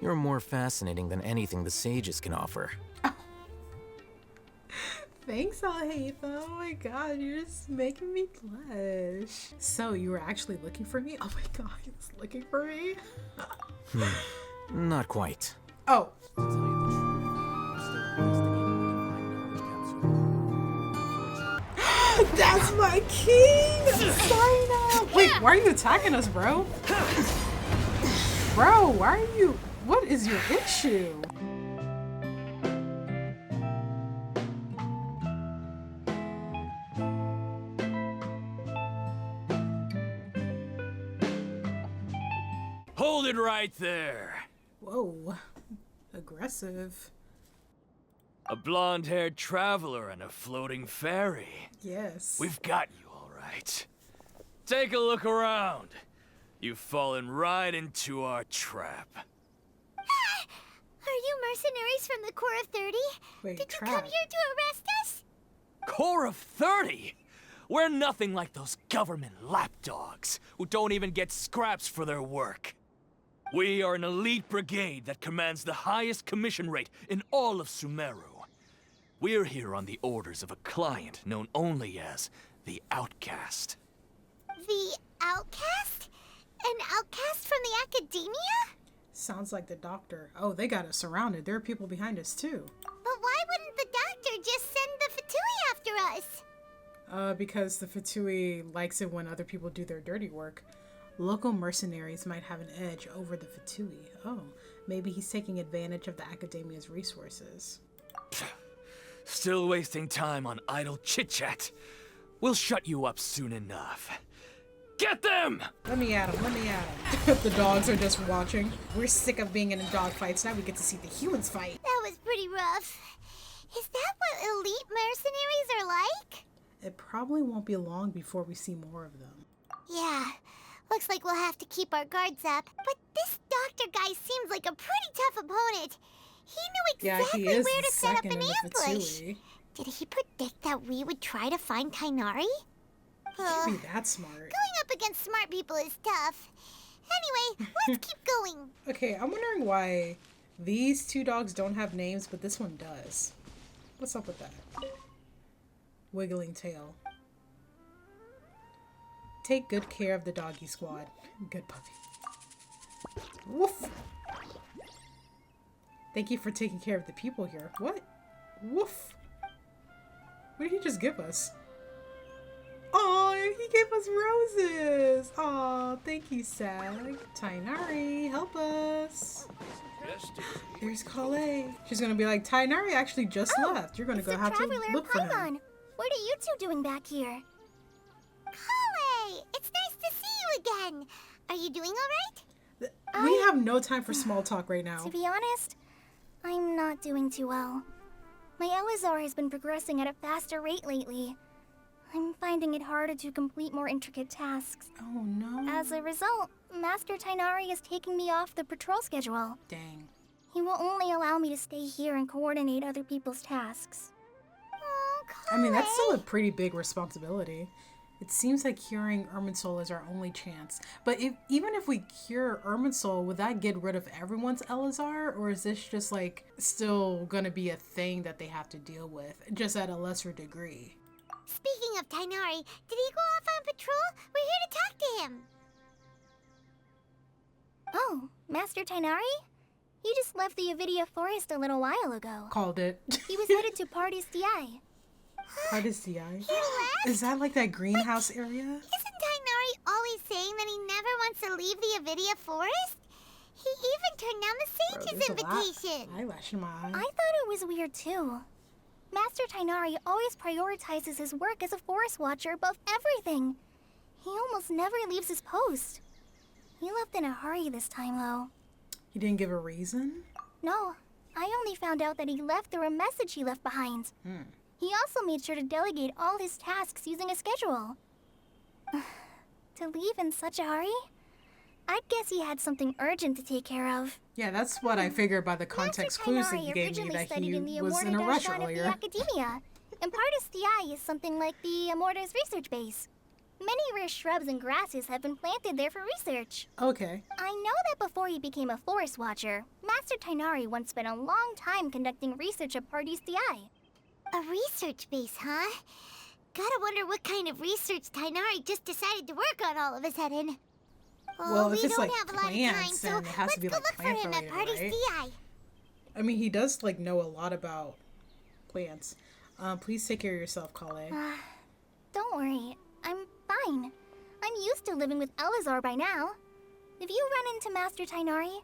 You're more fascinating than anything the sages can offer. Thanks, ALHAITHAM. Oh my god, you're just making me blush. So, you were actually looking for me? Oh my god, he was looking for me? Not quite. Oh. That's my king! CYNO! Wait, why are you attacking us, bro? Bro, why are you... What is your issue? Hold it right there. Whoa. Aggressive. A blonde-haired traveler and a floating fairy. Yes. We've got you all right. Take a look around. You've fallen right into our trap. Are you mercenaries from the Corps of 30? Wait, Did trap. you come here to arrest us? Corps of 30? We're nothing like those government lapdogs who don't even get scraps for their work. We are an elite brigade that commands the highest commission rate in all of Sumeru. We're here on the orders of a client known only as the Outcast. The outcast? An outcast from the academia? Sounds like the doctor. Oh, they got us surrounded. There are people behind us, too. But why wouldn't the doctor just send the Fatui after us? Because the Fatui likes it when other people do their dirty work. Local mercenaries might have an edge over the Fatui. Oh, maybe he's taking advantage of the academia's resources. Still wasting time on idle chit-chat. We'll shut you up soon enough. Get them! Let me at him, let me at him. The dogs are just watching. We're sick of being in dog fights. Now we get to see the humans fight. That was pretty rough. Is that what elite mercenaries are like? It probably won't be long before we see more of them. Yeah, looks like we'll have to keep our guards up. But this doctor guy seems like a pretty tough opponent. He knew exactly yeah, he is where to set up second an in the ambush. Fatui. Did he predict that we would try to find Tighnari? Can't be that smart. Going up against smart people is tough. Anyway, let's keep going. Okay, I'm wondering why these two dogs don't have names, but this one does. What's up with that? Wiggling tail. Take good care of the doggy squad. Good puppy. Woof! Thank you for taking care of the people here. What? Woof! What did he just give us? Oh, he gave us roses! Oh, thank you, Sag. Tighnari, help us. There's Kale. She's gonna be like, Tighnari actually just left. You're gonna go have to look for him. What are you two doing back here? Kale! It's nice to see you again. Are you doing all right? We have no time for small talk right now. To be honest, I'm not doing too well. My Elazar has been progressing at a faster rate lately. I'm finding it harder to complete more intricate tasks. Oh no. As a result, Master Tighnari is taking me off the patrol schedule. Dang. He will only allow me to stay here and coordinate other people's tasks. Oh, I mean, that's still a pretty big responsibility. It seems like curing Irminsul is our only chance. But even if we cure Irminsul, would that get rid of everyone's Elazar? Or is this just like still gonna be a thing that they have to deal with, just at a lesser degree? Speaking of Tighnari, did he go off on patrol? We're here to talk to him. Oh, Master Tighnari? He just left the Avidia Forest a little while ago. Called it. He was headed to Pardis Di. Pardis Di? He left? Is that like that greenhouse area? Isn't Tighnari always saying that he never wants to leave the Avidia Forest? He even turned down the sage's invitation. Eyelash in my eye. I thought it was weird too. Master Tighnari always prioritizes his work as a forest watcher above everything. He almost never leaves his post. He left in a hurry this time, though. He didn't give a reason? No, I only found out that he left through a message he left behind. He also made sure to delegate all his tasks using a schedule. To leave in such a hurry? I'd guess he had something urgent to take care of. Yeah, that's what I figured by the context clues that you gave me, that he was in a rush earlier. Of the academia, and Pardis Di is something like the Immortus research base. Many rare shrubs and grasses have been planted there for research. Okay. I know that before he became a forest watcher, Master Tainari once spent a long time conducting research at Party's DI. A research base, huh? Gotta wonder what kind of research Tainari just decided to work on all of a sudden. Well, if we it's don't like have a lot of time, plants, so then it has let's to be go like look for plant him at related, Party's right? DI. I mean, he does like know a lot about plants. Please take care of yourself, Kale. Don't worry, I'm fine. I'm used to living with Elazar by now. If you run into Master Tainari,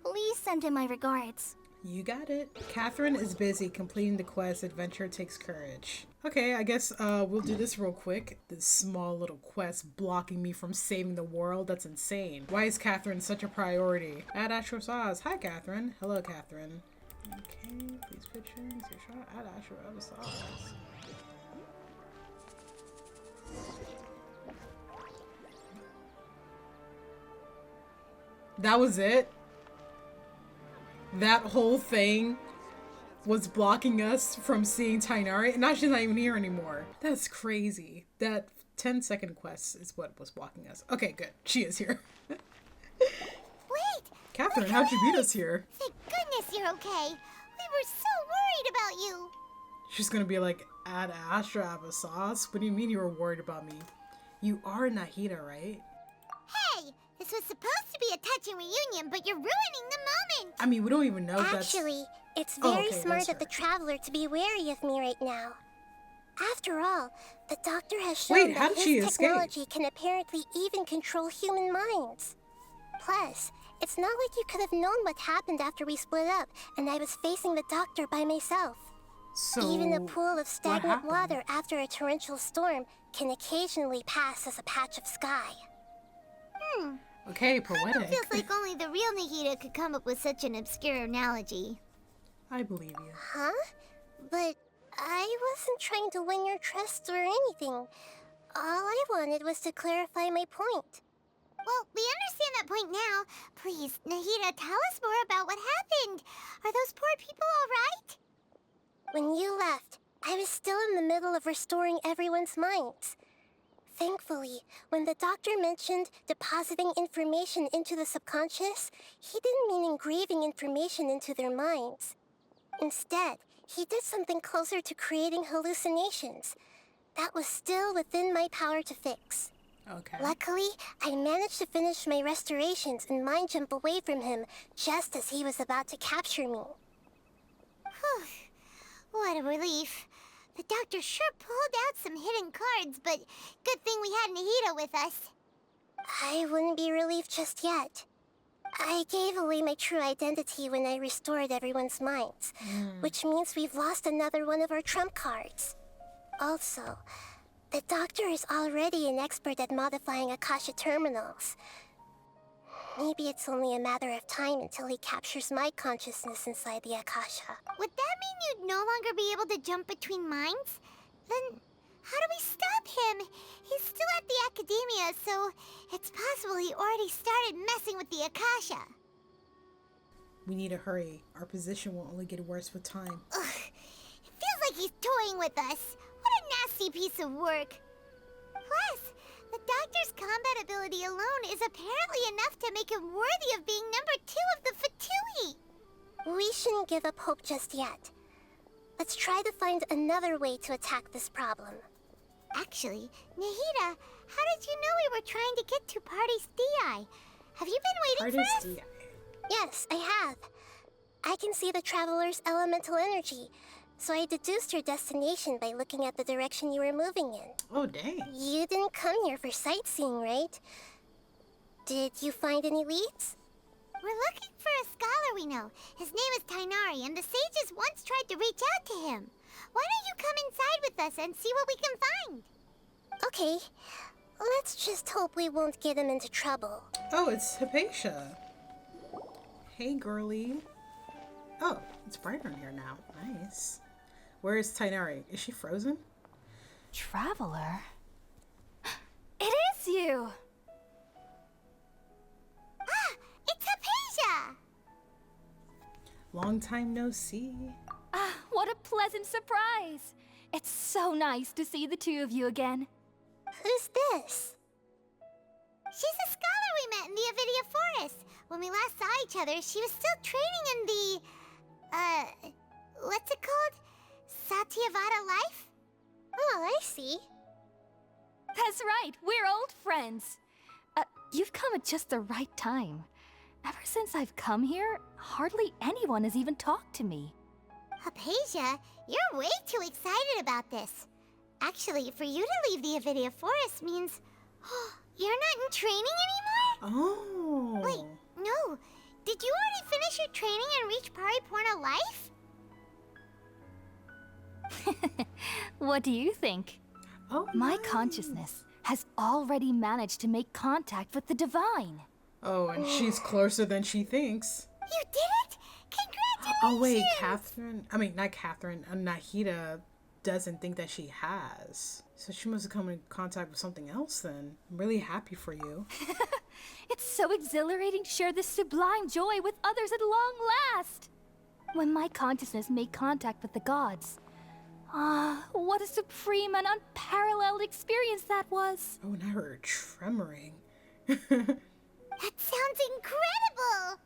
please send him my regards. You got it. Catherine is busy completing the quest. Adventure takes courage. Okay, I guess we'll do this real quick. This small little quest blocking me from saving the world. That's insane. Why is Catherine such a priority? Add Astro Sauce. Hi, Catherine. Hello, Catherine. Okay, please picture your shot. Add Astro Sauce. That was it? That whole thing was blocking us from seeing Tainari? Now she's not even here anymore. That's crazy. That 10-second quest is what was blocking us. Okay, good. She is here. Wait! Catherine, how'd you beat us here? Thank goodness you're okay. We were so worried about you. She's gonna be like, add Astra Sauce? What do you mean you were worried about me? You are Nahida, right? Hey, this was supposed to be a touching reunion, but you're ruining the moment. I mean, we don't even know if that's... Actually, it's Oh, very okay, smart that's of the her. Traveler to be wary of me right now. After all, the Doctor has Wait, shown how that did she his escape? technology can apparently even control human minds. Plus, it's not like you could have known what happened after we split up and I was facing the Doctor by myself. So, Even a pool of stagnant happened? water after a torrential storm can occasionally pass as a patch of sky. Okay, poetic. Feels like only the real Nahida could come up with such an obscure analogy. I believe you. Huh? But I wasn't trying to win your trust or anything. All I wanted was to clarify my point. Well, we understand that point now. Please, Nahida, tell us more about what happened. Are those poor people all right? When you left, I was still in the middle of restoring everyone's minds. Thankfully, when the Doctor mentioned depositing information into the subconscious, he didn't mean engraving information into their minds. Instead, he did something closer to creating hallucinations. That was still within my power to fix. Okay. Luckily, I managed to finish my restorations and mind jump away from him just as he was about to capture me. Whew. What a relief. The Doctor sure pulled out some hidden cards, but good thing we had Nahida with us. I wouldn't be relieved just yet. I gave away my true identity when I restored everyone's minds, which means we've lost another one of our trump cards. Also, the Doctor is already an expert at modifying Akasha terminals. Maybe it's only a matter of time until he captures my consciousness inside the Akasha. Would that mean you'd no longer be able to jump between minds? Then how do we stop him? He's still at the Academia, so it's possible he already started messing with the Akasha. We need to hurry. Our position will only get worse with time. Ugh. It feels like he's toying with us. What a nasty piece of work. Plus, the Doctor's combat ability alone is apparently enough to make him worthy of being number 2 of the Fatui. We shouldn't give up hope just yet. Let's try to find another way to attack this problem. Actually, Nahida, how did you know we were trying to get to Party's DI? Have you been waiting for us? Yes, I have. I can see the Traveler's elemental energy, so I deduced your destination by looking at the direction you were moving in. Oh, dang. You didn't come here for sightseeing, right? Did you find any leads? We're looking for a scholar we know. His name is Tainari, and the sages once tried to reach out to him. Why don't you come inside with us and see what we can find? Okay, let's just hope we won't get him into trouble. Oh, it's Hypatia. Hey, girly. Oh, it's brighter in here now. Nice. Where is Tainari? Is she frozen? Traveler? It is you! Ah, it's Hypatia! Long time no see. Ah, what a pleasant surprise! It's so nice to see the two of you again. Who's this? She's a scholar we met in the Avidia Forest. When we last saw each other, she was still training in the, That's right, we're old friends. You've come at just the right time. Ever since I've come here, hardly anyone has even talked to me. Hypatia, you're way too excited about this. Actually, for you to leave the Avidia Forest means you're not in training anymore? Oh. Wait, no. Did you already finish your training and reach Pariporna life? What do you think? Oh, My nice. consciousness has already managed to make contact with the divine. Oh, and she's closer than she thinks. You did it? Congratulations! Oh wait, not Catherine, Nahida doesn't think that she has. So she must have come in contact with something else then. I'm really happy for you. It's so exhilarating to share this sublime joy with others at long last. When my consciousness made contact with the gods, what a supreme and unparalleled experience that was. Oh, and I heard tremoring. That sounds incredible!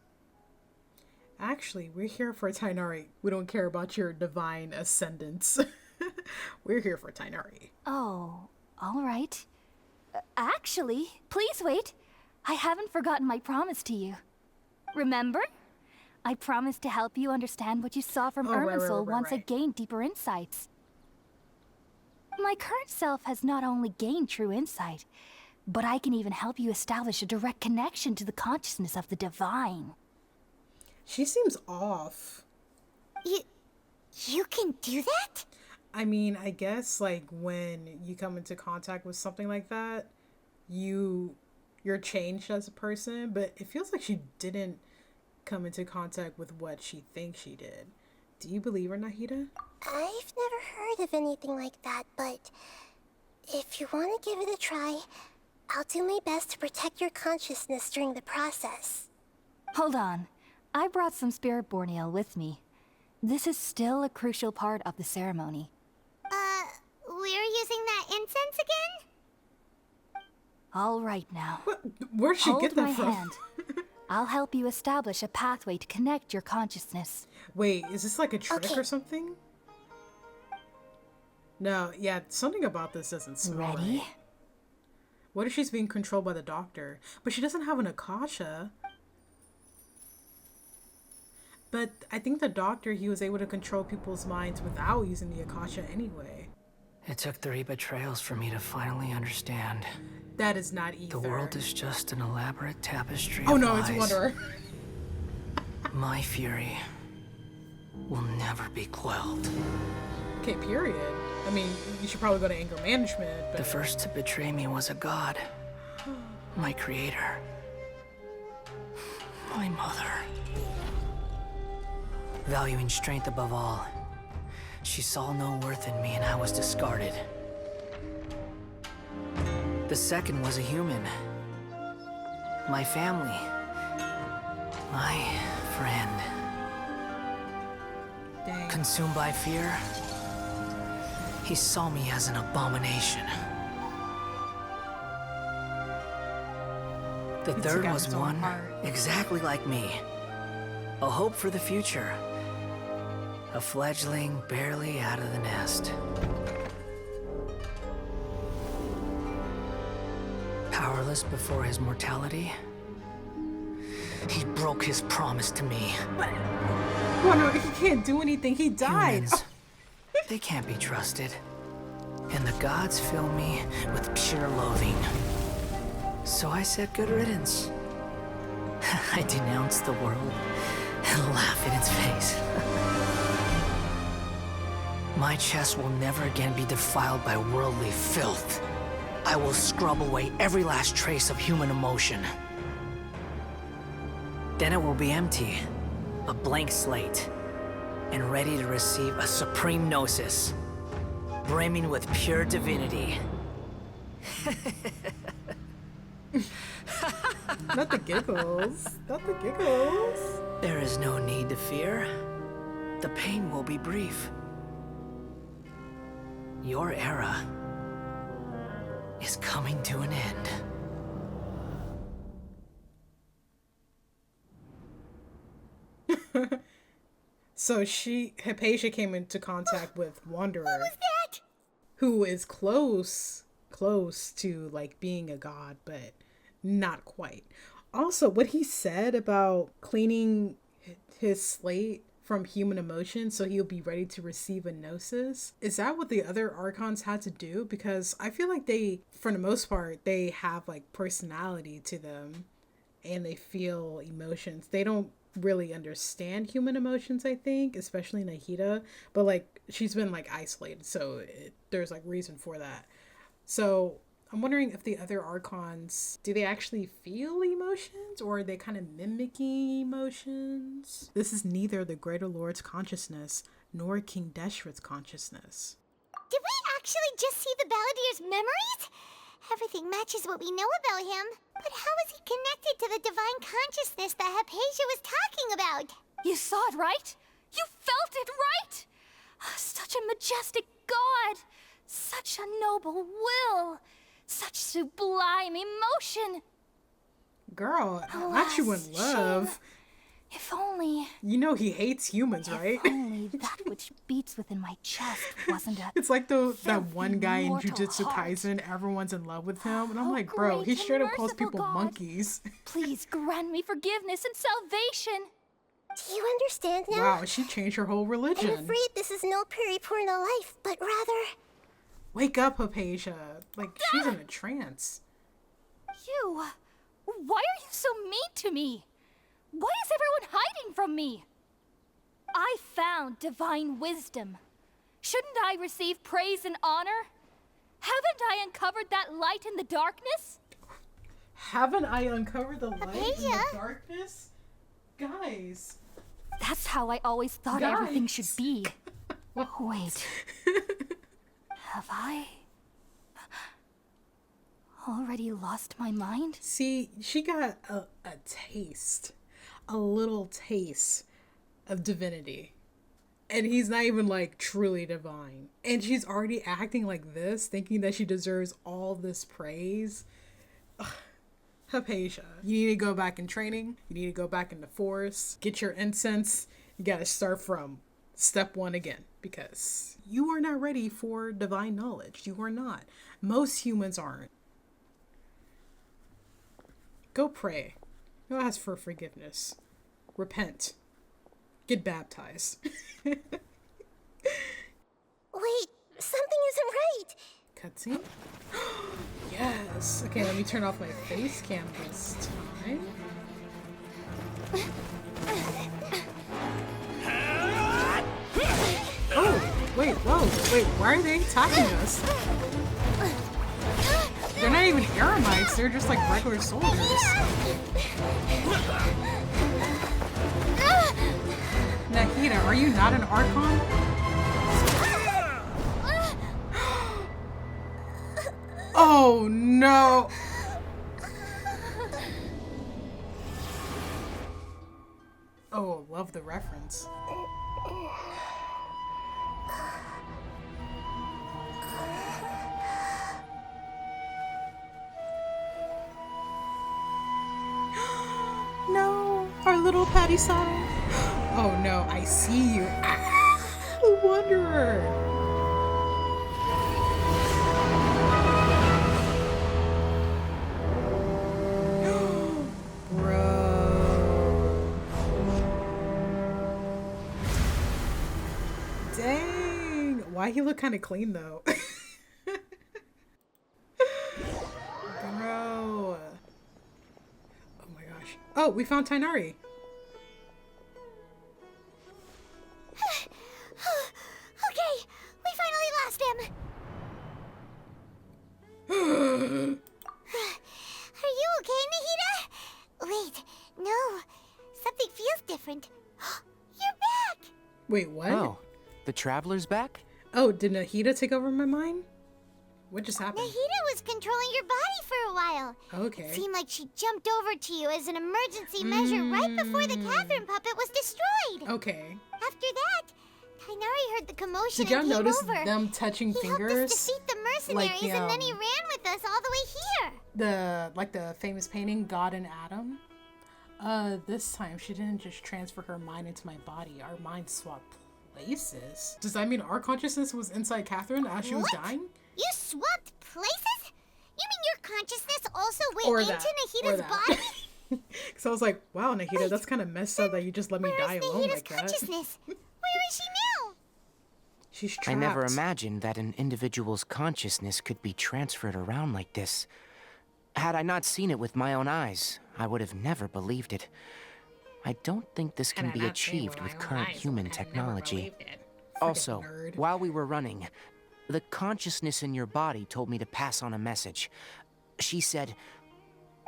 Actually, we're here for Tainari. We don't care about your divine ascendance. We're here for Tainari. Oh, all right. Actually, please wait. I haven't forgotten my promise to you. Remember? I promised to help you understand what you saw from Irminsul once I gained deeper insights. My current self has not only gained true insight, but I can even help you establish a direct connection to the consciousness of the divine. She seems off. You can do that? I mean, I guess like when you come into contact with something like that, you're changed as a person, but it feels like she didn't come into contact with what she thinks she did. Do you believe her, Nahida? I've never heard of anything like that, but if you want to give it a try, I'll do my best to protect your consciousness during the process. Hold on. I brought some spirit borneal with me. This is still a crucial part of the ceremony. We're using that incense again? All right now. Where'd she get that Hold from? my hand. I'll help you establish a pathway to connect your consciousness. Wait, is this like a trick Okay. or something? No, yeah, something about this doesn't smell Ready? right. What if she's being controlled by the doctor? But she doesn't have an Akasha. But I think the doctor, he was able to control people's minds without using the Akasha anyway. It took 3 betrayals for me to finally understand. That is not either. The world is just an elaborate tapestry Oh of no, lies. it's Wanderer. My fury will never be quelled. Okay, period. I mean, you should probably go to anger management, but... The first to betray me was a god. My creator. My mother. Valuing strength above all, she saw no worth in me and I was discarded. The second was a human. My family. My friend. Dang. Consumed by fear, he saw me as an abomination. The He third took out was his own one heart. exactly like me. A hope for the future. A fledgling barely out of the nest. Powerless before his mortality, he broke his promise to me. Wanderer, he can't do anything. He died. Humans, they can't be trusted. And the gods fill me with pure loathing. So I said good riddance. I denounce the world and laugh in its face. My chest will never again be defiled by worldly filth. I will scrub away every last trace of human emotion. Then it will be empty, a blank slate, and ready to receive a supreme gnosis, brimming with pure divinity. Not the giggles. Not the giggles. There is no need to fear. The pain will be brief. Your era is coming to an end. So Hypatia came into contact with Wanderer, What was that? who is close close to like being a god, but not quite. Also, what he said about cleaning his slate from human emotion so he'll be ready to receive a gnosis, is that what the other archons had to do? Because I feel like they, for the most part, they have like personality to them and they feel emotions. They don't really understand human emotions, I think, especially Nahida, but like she's been like isolated, so there's like reason for that. So I'm wondering if the other archons, do they actually feel emotions, or are they kind of mimicking emotions? This is neither the Greater Lord's consciousness nor King Deshret's consciousness. Did we actually just see the Balladeer's memories? Everything matches what we know about him. But how is he connected to the divine consciousness that Hypatia was talking about? You saw it, right? You felt it, right? Such a majestic god! Such a noble will! Such sublime emotion! Girl, not you in love. Shame. If only... You know he hates humans, right? If only that which beats within my chest wasn't a... It's like that one guy in mortal Jujutsu heart. Kaisen, everyone's in love with him. And I'm Oh, like, bro, he great straight and up calls merciful people God. monkeys. Please grant me forgiveness and salvation. Do you understand now? Wow, she changed her whole I'm religion. afraid this is no Puripurna life, but rather... Wake up, Hypatia. Like, she's in a trance. You... Why are you so mean to me? Why is everyone hiding from me? I found divine wisdom. Shouldn't I receive praise and honor? Haven't I uncovered that light in the darkness? Haven't I uncovered the light in the Hypatia? darkness? Guys. That's how I always thought Guys. everything should be. Wait. Have I already lost my mind? See, she got a taste. A little taste of divinity. And he's not even like truly divine. And she's already acting like this, thinking that she deserves all this praise. Ugh. Hypatia, you need to go back in training. You need to go back in the forest. Get your incense. You gotta start from step one again. Because you are not ready for divine knowledge. You are not. Most humans aren't. Go pray. Go ask for forgiveness. Repent. Get baptized. Wait, something isn't right. Cutscene? Yes. Okay, let me turn off my face cam this time. Oh, wait, whoa. Wait, why are they attacking us? They're not even Eremites, they're just like regular soldiers. Nahida, are you not an Archon? Oh no! Oh, love the reference. No, our little Patty side. Oh no, I see you. Ah, the Wanderer. Bro. Dang. Why he look kind of clean though? Bro. Oh my gosh. Oh, we found Tainari. Okay, we finally lost him. Are you okay, Nahida? Wait, no. Something feels different. You're back! Wait, what? Oh, the Traveler's back? Oh, did Nahida take over my mind? What just happened? Nahida was controlling your body for a while. Okay. It seemed like she jumped over to you as an emergency measure right before the cavern puppet was destroyed. Okay. After that, Tainari heard the commotion Did y'all and came notice over. them touching He fingers? helped us defeat the mercenaries, Like, and then he ran with us all the way here. The famous painting, God and Adam. This time she didn't just transfer her mind into my body. Our minds swapped places. Does that mean our consciousness was inside Catherine as she was What? dying? You swapped places? consciousness also Or went that. into Or Nahida's that. body? Because I was like, wow, Nahida, that's kind of messed up that you just let me die alone Nahida's like that. consciousness? Where is she now? She's trapped. I never imagined that an individual's consciousness could be transferred around like this. Had I not seen it with my own eyes, I would have never believed it. I don't think this can be achieved with current human technology. Also, nerd. while we were running, the consciousness in your body told me to pass on a message. She said,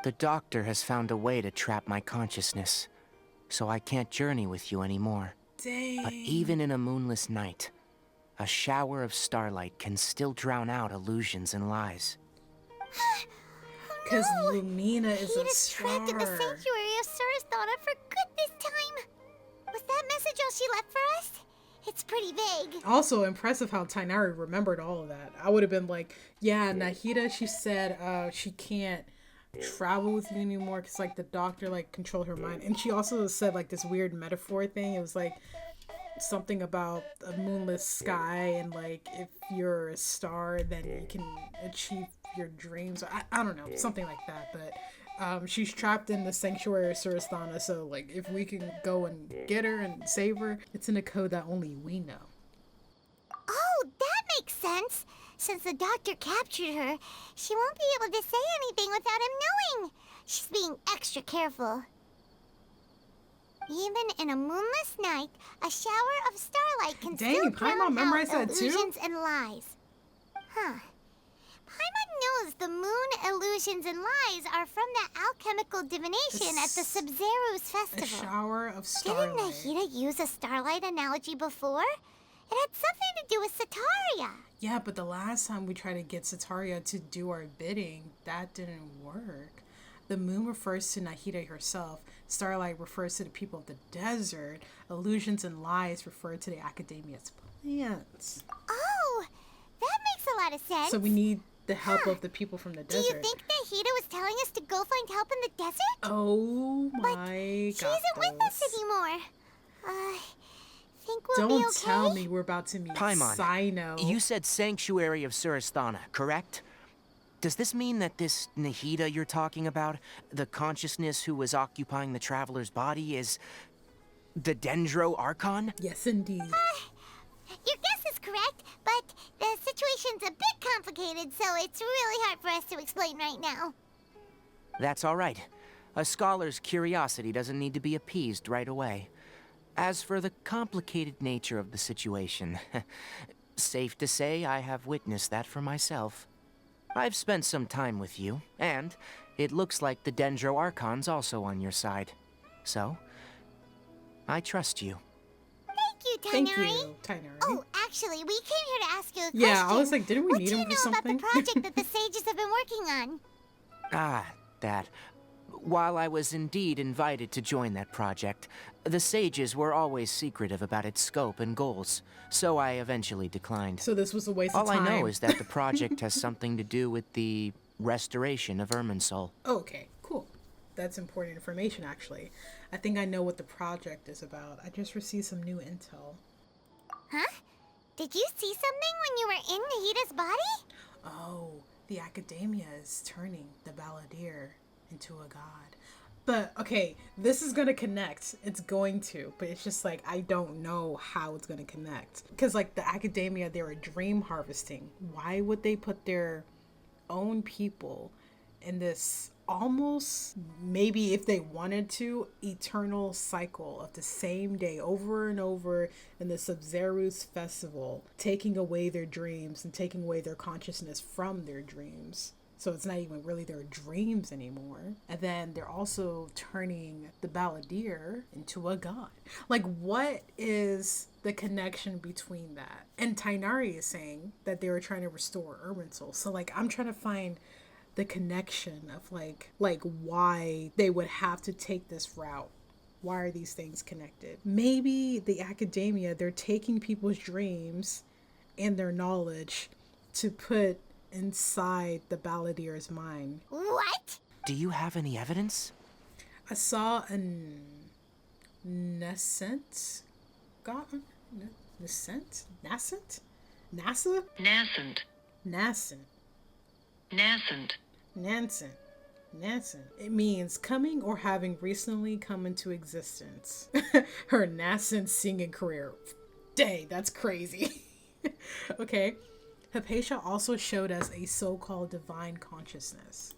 "The doctor has found a way to trap my consciousness, so I can't journey with you anymore. Dang. But even in a moonless night, a shower of starlight can still drown out illusions and lies." Because Lumina is a Nahida's trapped in the star. sanctuary of Surasthana for good this time. Was that message all she left for us? It's pretty vague. Also impressive how Tainari remembered all of that. I would have been like, yeah, Nahida, she said she can't travel with you anymore because like the doctor like controlled her mind. And she also said like this weird metaphor thing. It was like something about a moonless sky and like if you're a star then you can achieve your dreams. I don't know, something like that. But she's trapped in the sanctuary of Surasthana, so like if we can go and get her and save her, it's in a code that only we know. Oh, that makes sense. Since the doctor captured her, she won't be able to say anything without him knowing. She's being extra careful. Even in a moonless night, a shower of starlight can Dang, still Paimon drown memorized out that too? illusions and lies. Huh. Paimon knows the moon illusions and lies are from the alchemical divination at the Sumeru's A festival. shower of Didn't starlight. Nahida use a starlight analogy before? It had something to do with Sataria. Yeah, but the last time we tried to get Sataria to do our bidding, that didn't work. The moon refers to Nahida herself. Starlight refers to the people of the desert. Illusions and lies refer to the academia's plants. Oh, that makes a lot of sense. So we need the help of the people from the Do you desert. think Nahida was telling us to go find help in the desert? Oh my She isn't with us anymore. Think we'll Don't be okay? tell me we're about to meet Paimon, CYNO. you said Sanctuary of Surasthana, correct? Does this mean that this Nahida you're talking about, the consciousness who was occupying the traveler's body, is the Dendro Archon? Yes, indeed. Your guess is correct, but the situation's a bit complicated, so it's really hard for us to explain right now. That's all right. A scholar's curiosity doesn't need to be appeased right away. As for the complicated nature of the situation, safe to say I have witnessed that for myself. I've spent some time with you, and it looks like the Dendro Archon's also on your side. So, I trust you. Thank you, Tainari. Thank you, Tainari. Oh, actually, we came here to ask you a question. Yeah, I was like, didn't we what need him for do you know something? about the project that the sages have been working on? Ah, that. While I was indeed invited to join that project, the sages were always secretive about its scope and goals, so I eventually declined. So this was a waste All of time. I know is that the project has something to do with the restoration of Irminsul. Okay, cool. That's important information, actually. I think I know what the project is about. I just received some new intel. Huh? Did you see something when you were in Nahida's body? Oh, the academia is turning the balladeer into a god. But, okay, this is gonna connect. It's going to, but it's just like, I don't know how it's gonna connect. Because, like, the academia, they were dream harvesting. Why would they put their own people in this almost, maybe if they wanted to, eternal cycle of the same day over and over in the Sumeru's festival, taking away their dreams and taking away their consciousness from their dreams? So it's not even really their dreams anymore. And then they're also turning the balladeer into a god. Like, what is the connection between that? And Tainari is saying that they were trying to restore Irminsul. So, like, I'm trying to find the connection of, like why they would have to take this route. Why are these things connected? Maybe the academia, they're taking people's dreams and their knowledge to put inside the balladeer's mind. What? Do you have any evidence? I saw a nascent god? Nascent? NASA? Nascent. Nascent. Nascent. Nascent. Nascent. It means coming or having recently come into existence. Her nascent singing career. Dang, that's crazy. Okay. Hypatia also showed us a so-called divine consciousness.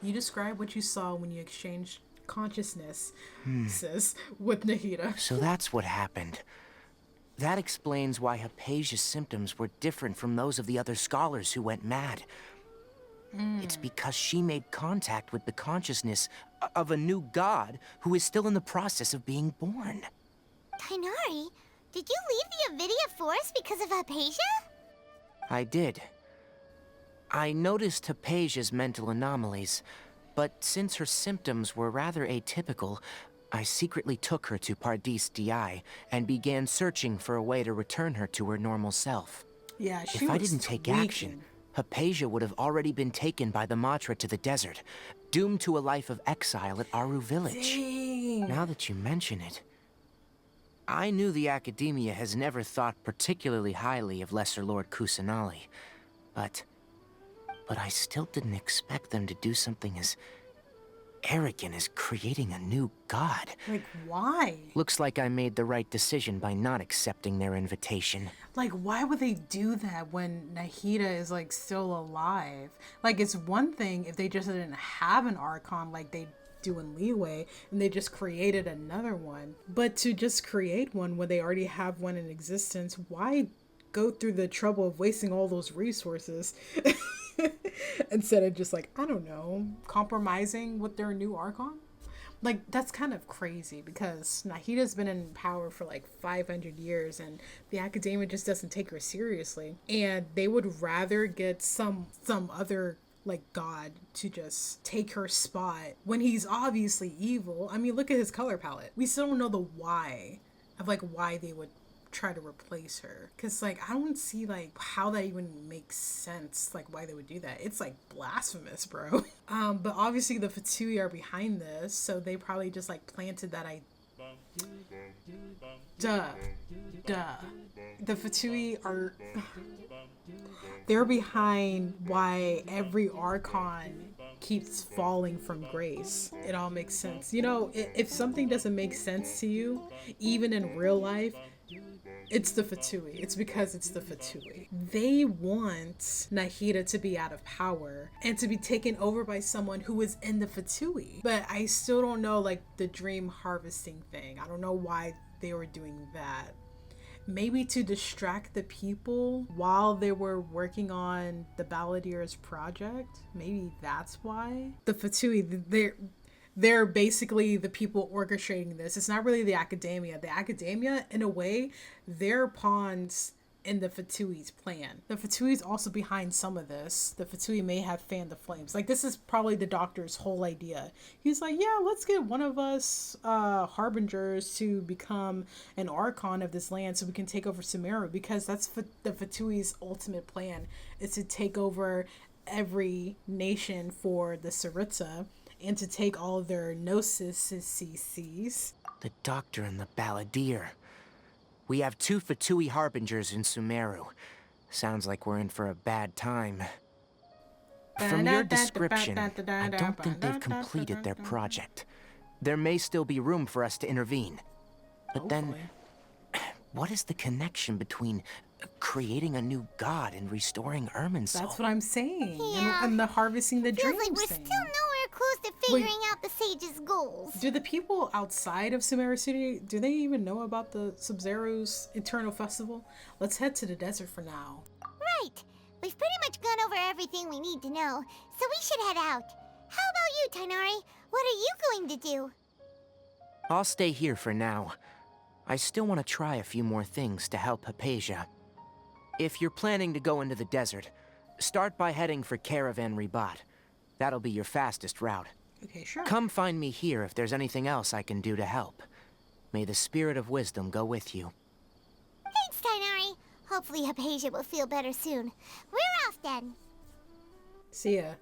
You describe what you saw when you exchanged consciousness, sis, with Nahida. So that's what happened. That explains why Hypatia's symptoms were different from those of the other scholars who went mad. It's because she made contact with the consciousness of a new god who is still in the process of being born. Tighnari, did you leave the Avidia Forest because of Hypatia? I did. I noticed Hypatia's mental anomalies, but since her symptoms were rather atypical, I secretly took her to Pardis Di and began searching for a way to return her to her normal self. Yeah, she If I was didn't take tweaking. action, Hypatia would have already been taken by the Matra to the desert, doomed to a life of exile at Aru village. Dang. Now that you mention it, I knew the Academia has never thought particularly highly of Lesser Lord Kusanali, but I still didn't expect them to do something as arrogant as creating a new god. Like, why? Looks like I made the right decision by not accepting their invitation. Like, why would they do that when Nahida is, like, still alive? Like, it's one thing if they just didn't have an Archon like they do in Leeway, and they just created another one. But to just create one when they already have one in existence, why go through the trouble of wasting all those resources instead of just, like, I don't know, compromising with their new Archon? Like, that's kind of crazy because Nahida's been in power for like 500 years and the Academia just doesn't take her seriously. And they would rather get some other like god to just take her spot when he's obviously evil. I mean, look at his color palette. We still don't know the why of like why they would try to replace her, because like I don't see like how that even makes sense, like why they would do that. It's like blasphemous, bro. But obviously the Fatui are behind this, so they probably just like planted that the Fatui are they're behind why every Archon keeps falling from grace. It all makes sense. You know, if something doesn't make sense to you, even in real life, it's the Fatui. It's because it's the Fatui. They want Nahida to be out of power and to be taken over by someone who is in the Fatui. But I still don't know, like, the dream harvesting thing. I don't know why they were doing that. Maybe to distract the people while they were working on the Balladeer's project. Maybe that's why. The Fatui, they're basically the people orchestrating this. It's not really the Academia. The Academia, in a way, they're pawns in the Fatui's plan. The Fatui's also behind some of this. The Fatui may have fanned the flames. Like, this is probably the Doctor's whole idea. He's like, yeah, let's get one of us harbingers to become an Archon of this land so we can take over Sumeru, because that's the Fatui's ultimate plan, is to take over every nation for the Saritsa and to take all of their gnosis. The Doctor and the Balladeer. We have 2 Fatui harbingers in Sumeru. Sounds like we're in for a bad time. From your description, I don't think they've completed their project. There may still be room for us to intervene. But then, what is the connection between creating a new god and restoring Irminsul? That's what I'm saying. Yeah. And the harvesting the Feels dreams like we're thing. still nowhere close to figuring out the sage's goals. Do the people outside of Sumeru City, do they even know about the Sub-Zero's Eternal Festival? Let's head to the desert for now. Right. We've pretty much gone over everything we need to know, so we should head out. How about you, Tighnari? What are you going to do? I'll stay here for now. I still want to try a few more things to help Hypatia. If you're planning to go into the desert, start by heading for Caravan Ribat. That'll be your fastest route. Okay, sure. Come find me here if there's anything else I can do to help. May the spirit of wisdom go with you. Thanks, Tighnari. Hopefully Hypatia will feel better soon. We're off then. See ya.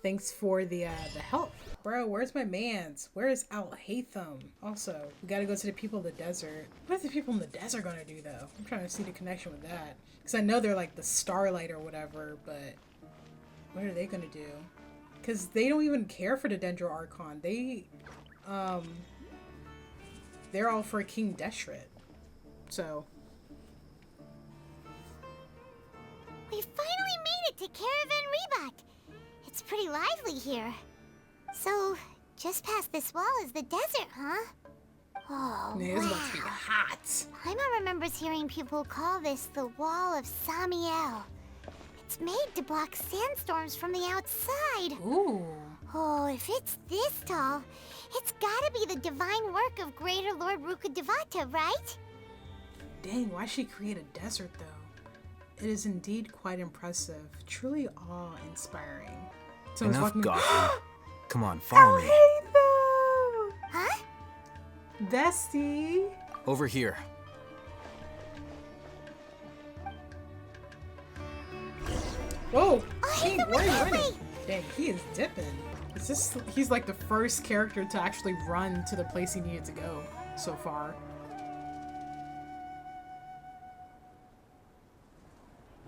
Thanks for the help. Bro, where's my mans? Where is ALHAITHAM? Also, we gotta go to the people of the desert. What are the people in the desert gonna do, though? I'm trying to see the connection with that. Because I know they're like the Starlight or whatever, but what are they gonna do? Because they don't even care for the Dendro Archon. They're all for King Deshret. So... We finally made it to Caravan Reebok. It's pretty lively here. So, just past this wall is the desert, huh? Oh, Man, it's about to be hot. Paimon remembers hearing people call this the Wall of Samiel. It's made to block sandstorms from the outside. Ooh. Oh, if it's this tall, it's gotta be the divine work of Greater Lord Rukkhadevata, right? Dang, why'd she create a desert, though? It is indeed quite impressive, truly awe-inspiring. So Enough gossip. Come on, follow me. Huh? Bestie. Over here. Whoa! Oh, King, he's where are you running. running? Dang, he is dipping. Is this? He's like the first character to actually run to the place he needed to go so far.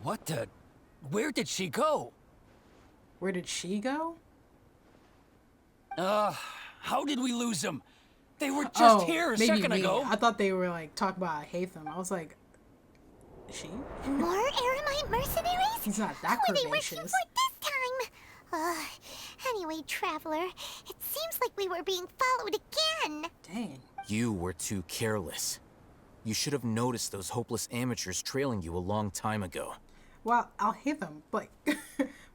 What the? Where did she go? Where did she go? How did we lose them? They were just here a maybe second me. ago. I thought they were like talking about Hatham. I was like, she? More Aramite mercenaries? He's not that Who are they working curvaceous. for this time? Anyway, Traveler, it seems like we were being followed again. Dang. You were too careless. You should have noticed those hopeless amateurs trailing you a long time ago. Well, I'll hit them, but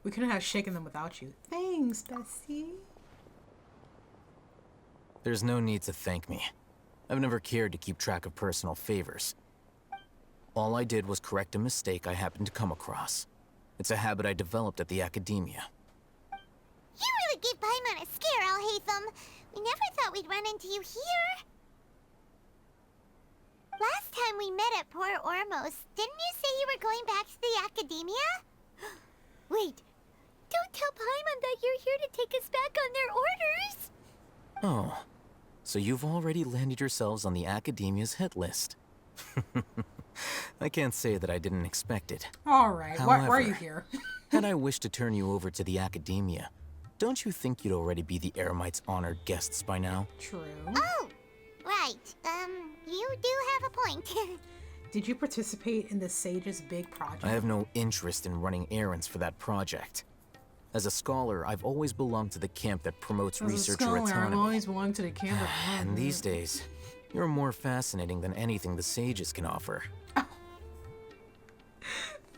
we couldn't have shaken them without you. Thanks, Bessie. There's no need to thank me. I've never cared to keep track of personal favors. All I did was correct a mistake I happened to come across. It's a habit I developed at the academia. You really gave Paimon a scare, ALHAITHAM. We never thought we'd run into you here. Last time we met at Port Ormos, didn't you say you were going back to the academia? Wait, don't tell Paimon that you're here to take us back on their orders. Oh, so you've already landed yourselves on the academia's hit list. I can't say that I didn't expect it. Alright, why are you However, here? Had I wished to turn you over to the academia, don't you think you'd already be the Eremites' honored guests by now? True. Oh, right. You do have a point. Did you participate in the Sage's big project? I have no interest in running errands for that project. As a scholar, I've always belonged to the camp that promotes As a researcher scholar, I've autonomy. always belonged to the camp. And these days, you're more fascinating than anything the sages can offer.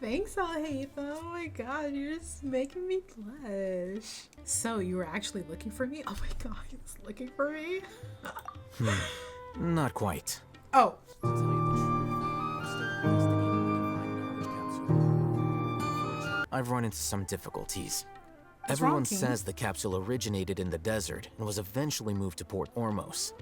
Thanks, ALHAITHAM. Oh my god, you're just making me blush. So, you were actually looking for me? Oh my god, he was looking for me? Not quite. Oh. I've run into some difficulties. What's wrong, Everyone King? says the capsule originated in the desert and was eventually moved to Port Ormos.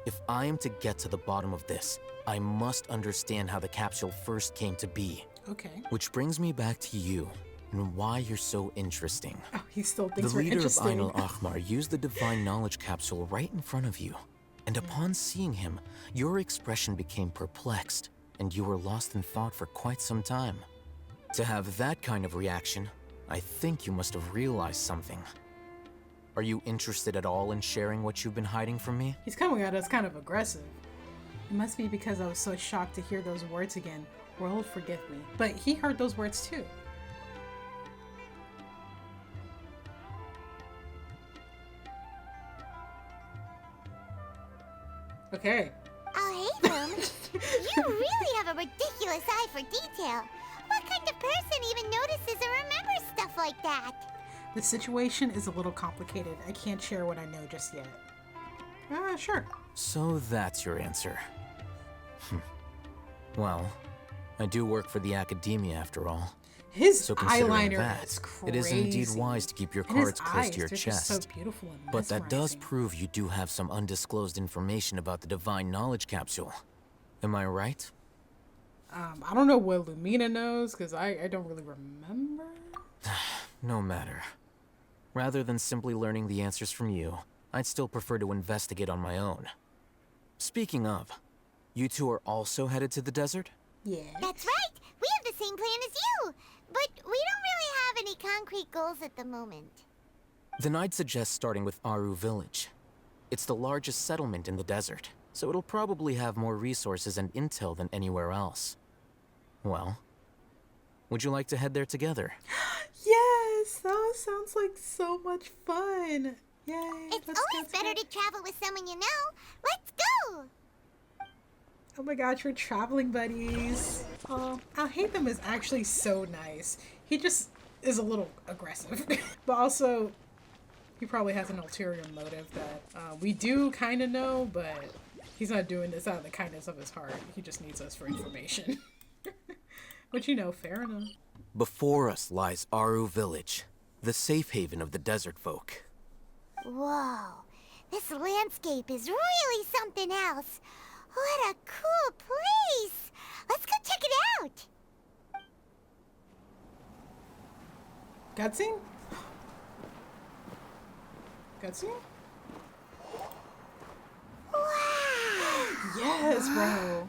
If I am to get to the bottom of this, I must understand how the capsule first came to be. Okay. Which brings me back to you and why you're so interesting. Oh, he still The thinks we're leader of interesting. Ain al-Ahmar used the divine knowledge capsule right in front of you. And upon seeing him, your expression became perplexed, and you were lost in thought for quite some time. To have that kind of reaction, I think you must have realized something. Are you interested at all in sharing what you've been hiding from me? He's coming at us kind of aggressive. It must be because I was so shocked to hear those words again. World, forgive me. But he heard those words too. Okay. ALHAITHAM, you really have a ridiculous eye for detail. What kind of person even notices or remembers stuff like that? The situation is a little complicated. I can't share what I know just yet. Sure. So that's your answer. Well, I do work for the academia after all. His So considering eyeliner that, is crazy. it is indeed wise to keep your And his cards close eyes, to your they're just so chest. beautiful and But that does mesmerizing. prove you do have some undisclosed information about the divine knowledge capsule. Am I right? I don't know what Lumina knows, because I don't really remember. No matter. Rather than simply learning the answers from you, I'd still prefer to investigate on my own. Speaking of, you two are also headed to the desert? Yeah. That's right! We have the same plan as you! But we don't really have any concrete goals at the moment. Then I'd suggest starting with Aru Village. It's the largest settlement in the desert, so it'll probably have more resources and intel than anywhere else. Well, would you like to head there together? Yes, that sounds like so much fun. Yay. It's let's always go. better to travel with someone you know. Let's go! Oh my gosh, we're traveling buddies. ALHAITHAM is actually so nice. He just is a little aggressive. But also, he probably has an ulterior motive that we do kind of know, but he's not doing this out of the kindness of his heart. He just needs us for information. Which, you know, fair enough. Before us lies Aru Village, the safe haven of the desert folk. Whoa, this landscape is really something else. What a cool place! Let's go check it out! Cutscene? Cutscene? Wow! Yes, bro.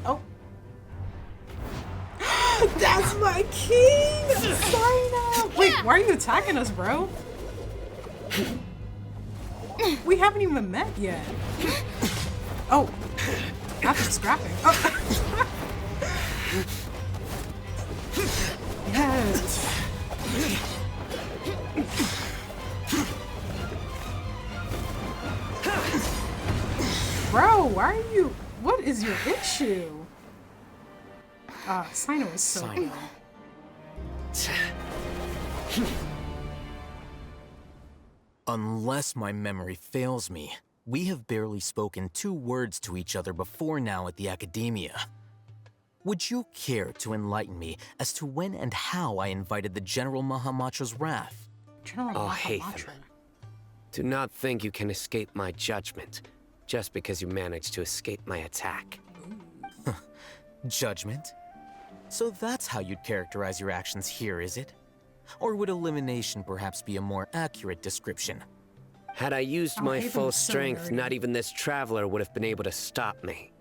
Oh. That's my king! CYNO! Wait, why are you attacking us, bro? We haven't even met yet. Oh. After scrapping. Oh. Yes. Bro, why are you... What is your issue? CYNO is so CYNO. good. Unless my memory fails me, we have barely spoken 2 words to each other before now at the Academia. Would you care to enlighten me as to when and how I invited the General Mahamatra's wrath? General ALHAITHAM. Mahamatra. Do not think you can escape my judgment, just because you managed to escape my attack. Judgment? So that's how you'd characterize your actions here, is it? Or would elimination perhaps be a more accurate description? Had I used my ALHAITHAM full is so strength, nerdy. not even this traveler would have been able to stop me.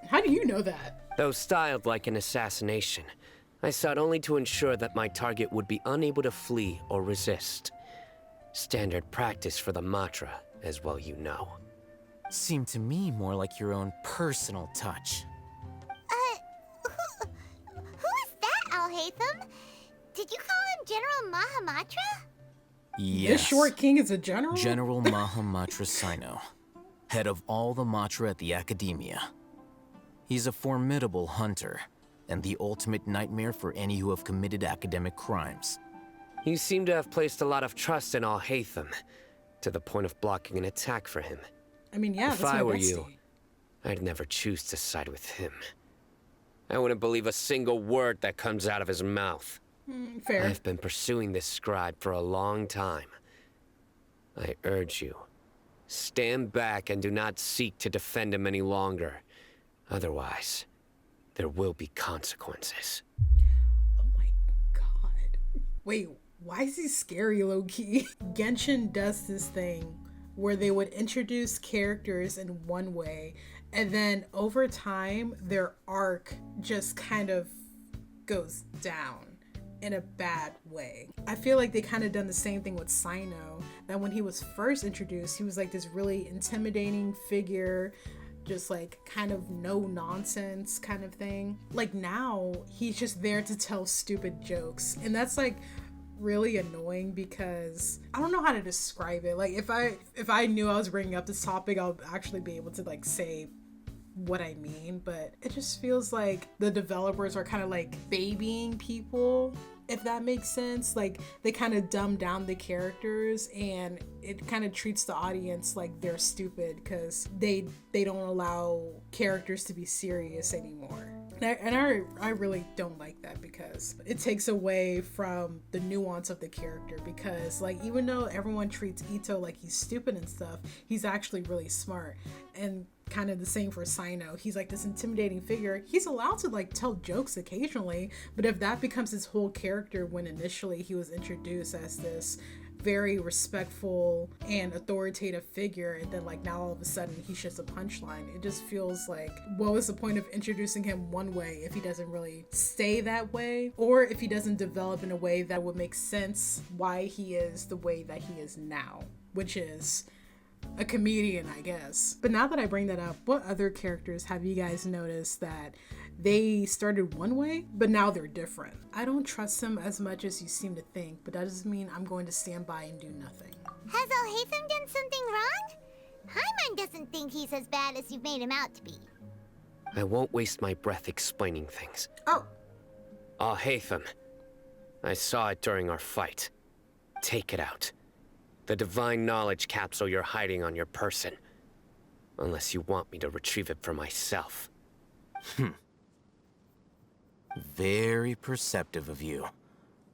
How do you know that? Though styled like an assassination, I sought only to ensure that my target would be unable to flee or resist. Standard practice for the Matra, as well you know. Seemed to me more like your own personal touch. Who is that, ALHAITHAM? Did you call him General Mahamatra? Yes. This short king is a general? General Mahamatra CYNO, head of all the Matra at the Academia. He's a formidable hunter, and the ultimate nightmare for any who have committed academic crimes. You seem to have placed a lot of trust in ALHAITHAM, to the point of blocking an attack for him. I mean, yeah, If that's I my were bestie. you, I'd never choose to side with him. I wouldn't believe a single word that comes out of his mouth. Fair. I've been pursuing this scribe for a long time. I urge you, stand back and do not seek to defend him any longer. Otherwise, there will be consequences. Oh my god. Wait, why is he scary, low-key? Genshin does this thing where they would introduce characters in one way, and then over time, their arc just kind of goes down in a bad way. I feel like they kind of done the same thing with CYNO, that when he was first introduced, he was like this really intimidating figure, just like kind of no nonsense kind of thing. Like now, he's just there to tell stupid jokes, and that's like really annoying because I don't know how to describe it. Like if I knew I was bringing up this topic, I'll actually be able to like say what I mean, but it just feels like the developers are kind of like babying people, if that makes sense. Like they kind of dumb down the characters, and it kind of treats the audience like they're stupid because they don't allow characters to be serious anymore. And I really don't like that because it takes away from the nuance of the character, because like even though everyone treats Ito like he's stupid and stuff, he's actually really smart. And kind of the same for CYNO. He's like this intimidating figure. He's allowed to like tell jokes occasionally, but if that becomes his whole character when initially he was introduced as this very respectful and authoritative figure, and then like now all of a sudden he's just a punchline, it just feels like, what was the point of introducing him one way if he doesn't really stay that way, or if he doesn't develop in a way that would make sense why he is the way that he is now, which is a comedian, I guess. But now that I bring that up, what other characters have you guys noticed that they started one way, but now they're different? I don't trust them as much as you seem to think, but that doesn't mean I'm going to stand by and do nothing. Has ALHAITHAM done something wrong? Paimon doesn't think he's as bad as you've made him out to be. I won't waste my breath explaining things. Oh. ALHAITHAM. I saw it during our fight. Take it out. The divine knowledge capsule you're hiding on your person. Unless you want me to retrieve it for myself. Very perceptive of you.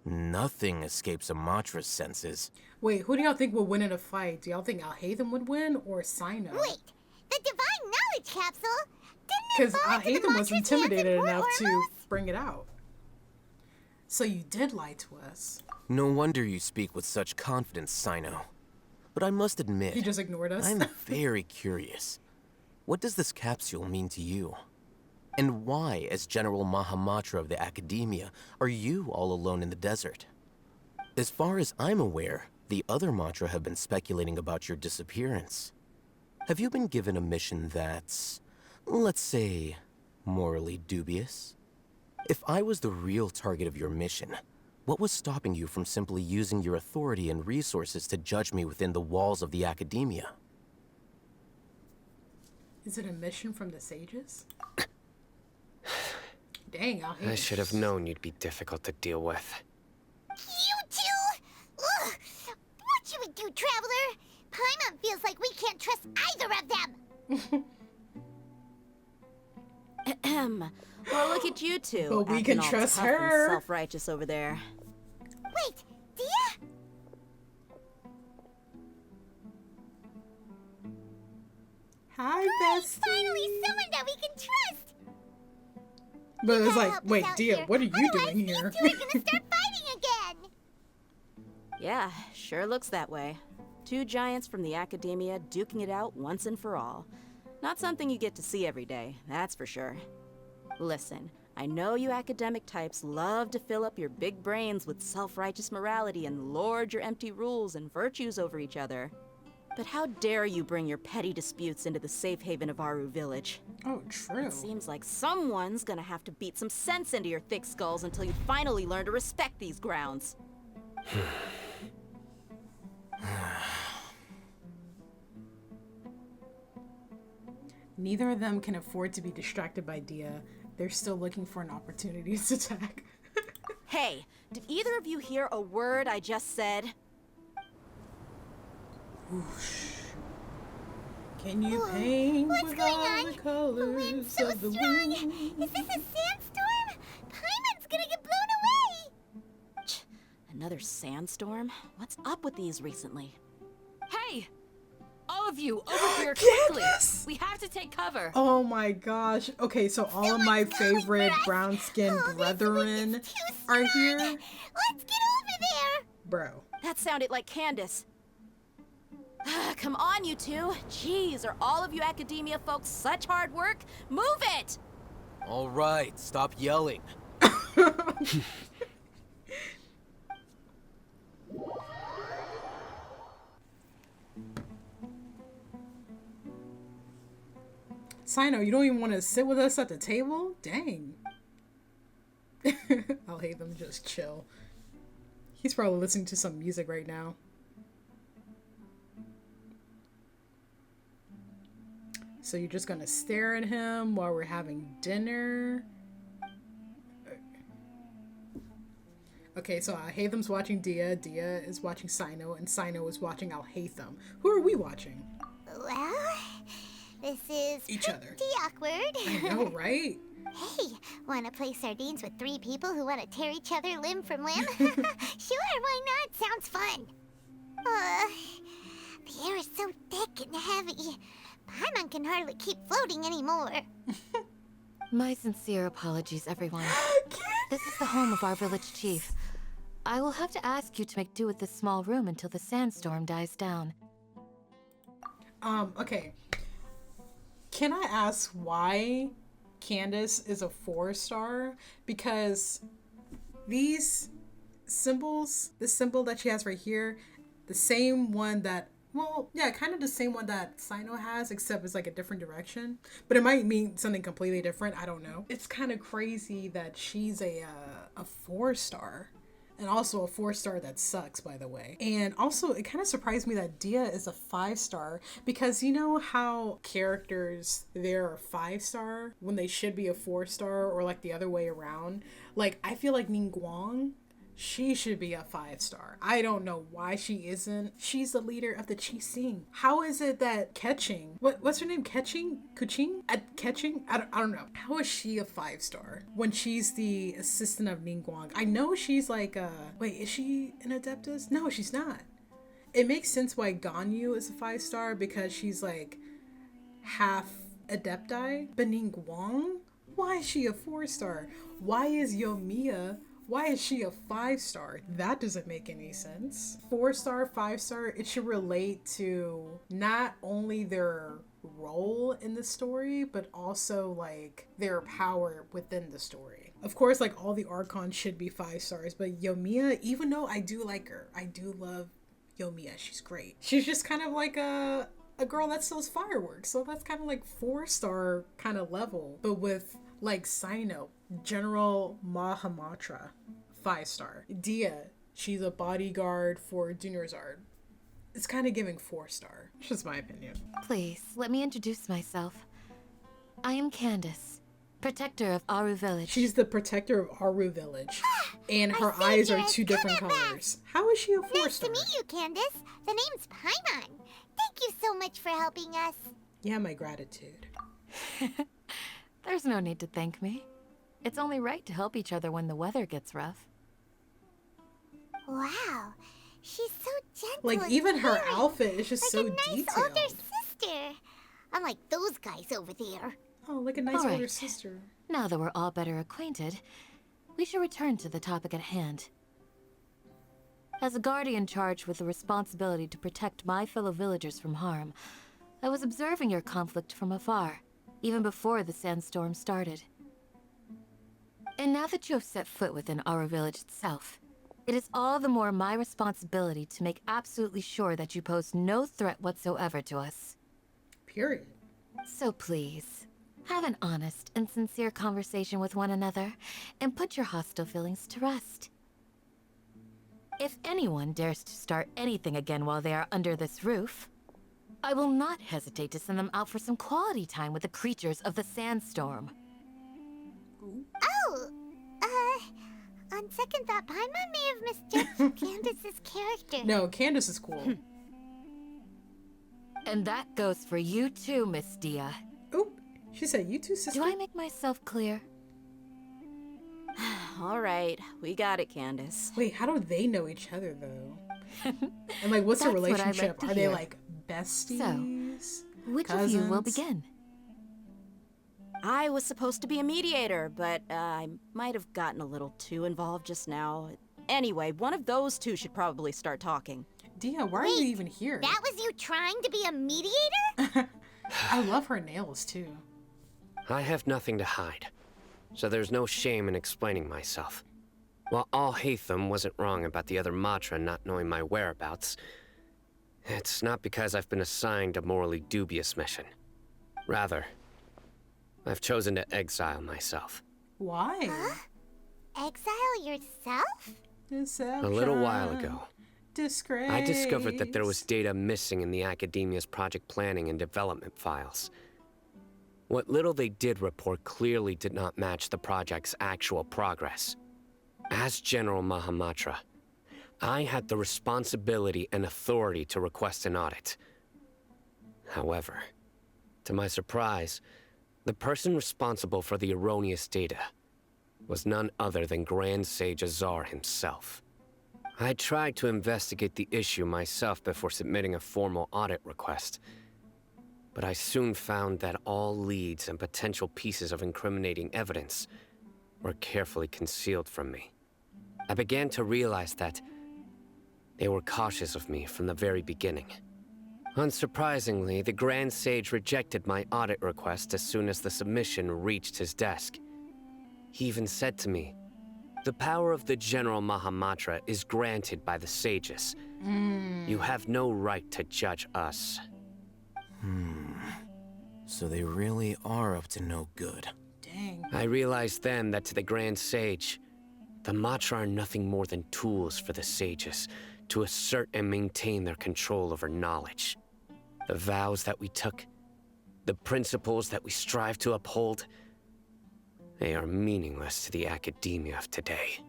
Nothing escapes Amatra's senses. Wait, who do y'all think would win in a fight? Do y'all think ALHAITHAM would win or CYNO? Wait, the divine knowledge capsule? Because ALHAITHAM was intimidated enough to bring it out. So you did lie to us. No wonder you speak with such confidence, CYNO. But I must admit, He just ignored us. I'm very curious. What does this capsule mean to you? And why, as General Mahamatra of the Academia, are you all alone in the desert? As far as I'm aware, the other Matra have been speculating about your disappearance. Have you been given a mission that's, let's say, morally dubious? If I was the real target of your mission, what was stopping you from simply using your authority and resources to judge me within the walls of the Academia? Is it a mission from the sages? Dang, ALHAITHAM. I should have known you'd be difficult to deal with. You two? Ugh. What should we do, Traveler? Paimon feels like we can't trust either of them. Ahem. Well, look at you two. But we acting can all trust tough and her. self-righteous over there. Wait, Dia? Hi, bestie. Finally someone that we can trust. But it's like, Help us wait, out Dia, here. what are you Otherwise, doing here? these two are gonna start fighting again. Yeah, sure looks that way. Two giants from the Academia duking it out once and for all. Not something you get to see every day, that's for sure. Listen, I know you academic types love to fill up your big brains with self-righteous morality and lord your empty rules and virtues over each other. But how dare you bring your petty disputes into the safe haven of Aru Village? Oh, true. It seems like someone's gonna have to beat some sense into your thick skulls until you finally learn to respect these grounds. Neither of them can afford to be distracted by Dia. They're still looking for an opportunity to attack. Hey, did either of you hear a word I just said? Can you paint What's with going all on? the The colors wind's so of the strong. wind? Is this a sandstorm? Paimon's gonna get blown away. Another sandstorm? What's up with these recently? Hey! All of you, over here, Candace! quickly! We have to take cover! Oh my gosh. Okay, so all of my Someone's coming favorite for us. brown-skinned Oh, this brethren wind is too are strong. here. Let's get over there. Bro. That sounded like Candace. Come on, you two. Jeez, are all of you Academia folks such hard work? Move it! All right, stop yelling. CYNO, you don't even want to sit with us at the table? Dang. ALHAITHAM just chill. He's probably listening to some music right now. So you're just gonna stare at him while we're having dinner? Okay, so ALHAITHAM's watching Dia, Dia is watching CYNO, and CYNO is watching ALHAITHAM. Who are we watching? Well, this is Each other. pretty awkward. I know, right? Hey, wanna play sardines with three people who wanna tear each other limb from limb? Sure, why not? Sounds fun. The air is so thick and heavy. Paimon can hardly keep floating anymore. My sincere apologies, everyone. This is the home of our village chief. I will have to ask you to make do with this small room until the sandstorm dies down. Okay. Can I ask why Candace is a 4-star? Because these symbols, this symbol that she has right here, the same one that, well, yeah, kind of the same one that CYNO has, except it's like a different direction. But it might mean something completely different. I don't know. It's kind of crazy that she's a 4-star. And also a 4-star that sucks, by the way. And also, it kind of surprised me that Dia is a 5-star, because you know how characters, they're a 5-star when they should be a 4-star, or like the other way around. Like, I feel like Ningguang, she should be a 5-star. I don't know why she isn't. She's the leader of the Qixing. How is it that Ketching, what's her name? Kuching? At Ketching? I don't know. How is she a 5-star when she's the assistant of Ningguang? I know she's like wait, is she an Adeptus? No, she's not. It makes sense why Ganyu is a 5-star, because she's like half Adepti. But Ningguang? Why is she a 4-star? Why is Yoimiya, why is she a 5-star? That doesn't make any sense. 4-star, 5-star, it should relate to not only their role in the story, but also like their power within the story. Of course, like all the Archons should be 5-stars, but Yoimiya, even though I do like her, I do love Yoimiya, she's great. She's just kind of like a girl that sells fireworks, so that's kind of like 4-star kind of level. But with like CYNO, General Mahamatra, 5-star. Dia, she's a bodyguard for Dunerzard. It's kind of giving 4-star. It's just my opinion. Please, let me introduce myself. I am Candace, protector of Aru Village. She's the protector of Aru Village. And her eyes are 2 different colors. How is she a 4-star? Nice to meet you, Candace. The name's Paimon. Thank you so much for helping us. Yeah, my gratitude. There's no need to thank me. It's only right to help each other when the weather gets rough. Wow, she's so gentle. Like, and even her caring, outfit is just like so a nice detailed. older sister. Unlike those guys over there. Oh, like a nice All older right. sister. Now that we're all better acquainted, we should return to the topic at hand. As a guardian charged with the responsibility to protect my fellow villagers from harm, I was observing your conflict from afar, even before the sandstorm started. And now that you have set foot within our village itself, it is all the more my responsibility to make absolutely sure that you pose no threat whatsoever to us. Period. So please, have an honest and sincere conversation with one another, and put your hostile feelings to rest. If anyone dares to start anything again while they are under this roof, I will not hesitate to send them out for some quality time with the creatures of the sandstorm. Oh, on second thought, Paimon may have misjudged Candace's character. No, Candace is cool. And that goes for you too, Miss Dia. Oop, she said you too, sister. Do I make myself clear? All right, we got it, Candace. Wait, how do they know each other, though? And like, what's the That's what I'd relationship? like to Are they hear. like besties? Which Cousins? of you will begin? I was supposed to be a mediator, but I might have gotten a little too involved just now. Anyway, one of those two should probably start talking. Dia, why are you even here? That was you trying to be a mediator? I love her nails too. I have nothing to hide, so there's no shame in explaining myself. While ALHAITHAM wasn't wrong about the other Matra not knowing my whereabouts, it's not because I've been assigned a morally dubious mission. Rather, I've chosen to exile myself. Why? Exile yourself? Deception. A little while ago, Disgrace. I discovered that there was data missing in the Academia's project planning and development files. What little they did report clearly did not match the project's actual progress. As General Mahamatra, I had the responsibility and authority to request an audit. However, to my surprise, the person responsible for the erroneous data was none other than Grand Sage Azar himself. I tried to investigate the issue myself before submitting a formal audit request. But I soon found that all leads and potential pieces of incriminating evidence were carefully concealed from me. I began to realize that they were cautious of me from the very beginning. Unsurprisingly, the Grand Sage rejected my audit request as soon as the submission reached his desk. He even said to me, "The power of the General Mahamatra is granted by the sages. You have no right to judge us." So they really are up to no good. Dang. I realized then that to the Grand Sage, the Matra are nothing more than tools for the sages to assert and maintain their control over knowledge. The vows that we took, the principles that we strive to uphold, they are meaningless to the academia of today.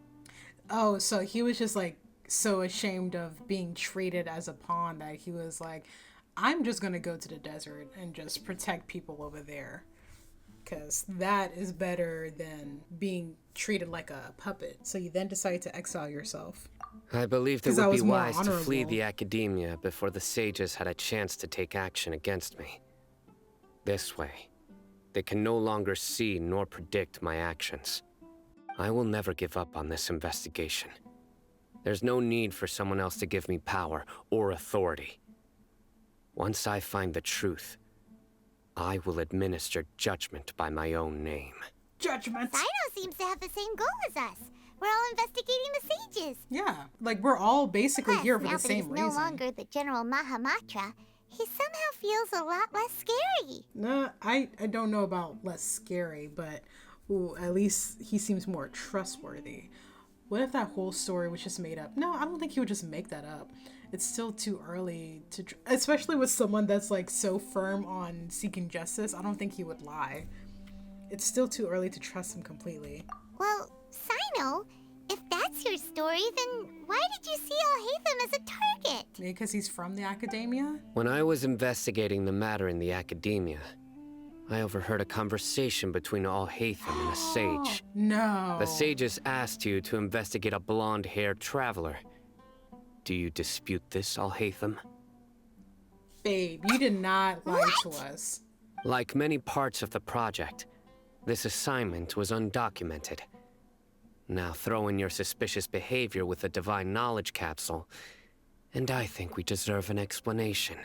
Oh, so he was just like so ashamed of being treated as a pawn that he was like, I'm just gonna go to the desert and just protect people over there. Because that is better than being treated like a puppet. So you then decide to exile yourself. I believed it 'Cause that would be was more wise to flee honorable. the academia before the sages had a chance to take action against me. This way, they can no longer see nor predict my actions. I will never give up on this investigation. There's no need for someone else to give me power or authority. Once I find the truth, I will administer judgment by my own name. Judgment! CYNO seems to have the same goal as us. We're all investigating the sages. Yeah, like we're all basically Plus, here for now the that same he's reason. no longer the General Mahamatra, he somehow feels a lot less scary. Nah, I don't know about less scary, but ooh, at least he seems more trustworthy. What if that whole story was just made up? No, I don't think he would just make that up. It's still too early to, especially with someone that's like so firm on seeking justice. I don't think he would lie. It's still too early to trust him completely. Well, CYNO, if that's your story, then why did you see ALHAITHAM as a target? Maybe because he's from the academia? When I was investigating the matter in the academia, I overheard a conversation between ALHAITHAM and a sage. No. The sages asked you to investigate a blonde-haired traveler. Do you dispute this, ALHAITHAM? Babe, you did not lie to us. Like many parts of the project, this assignment was undocumented. Now throw in your suspicious behavior with the Divine Knowledge Capsule, and I think we deserve an explanation.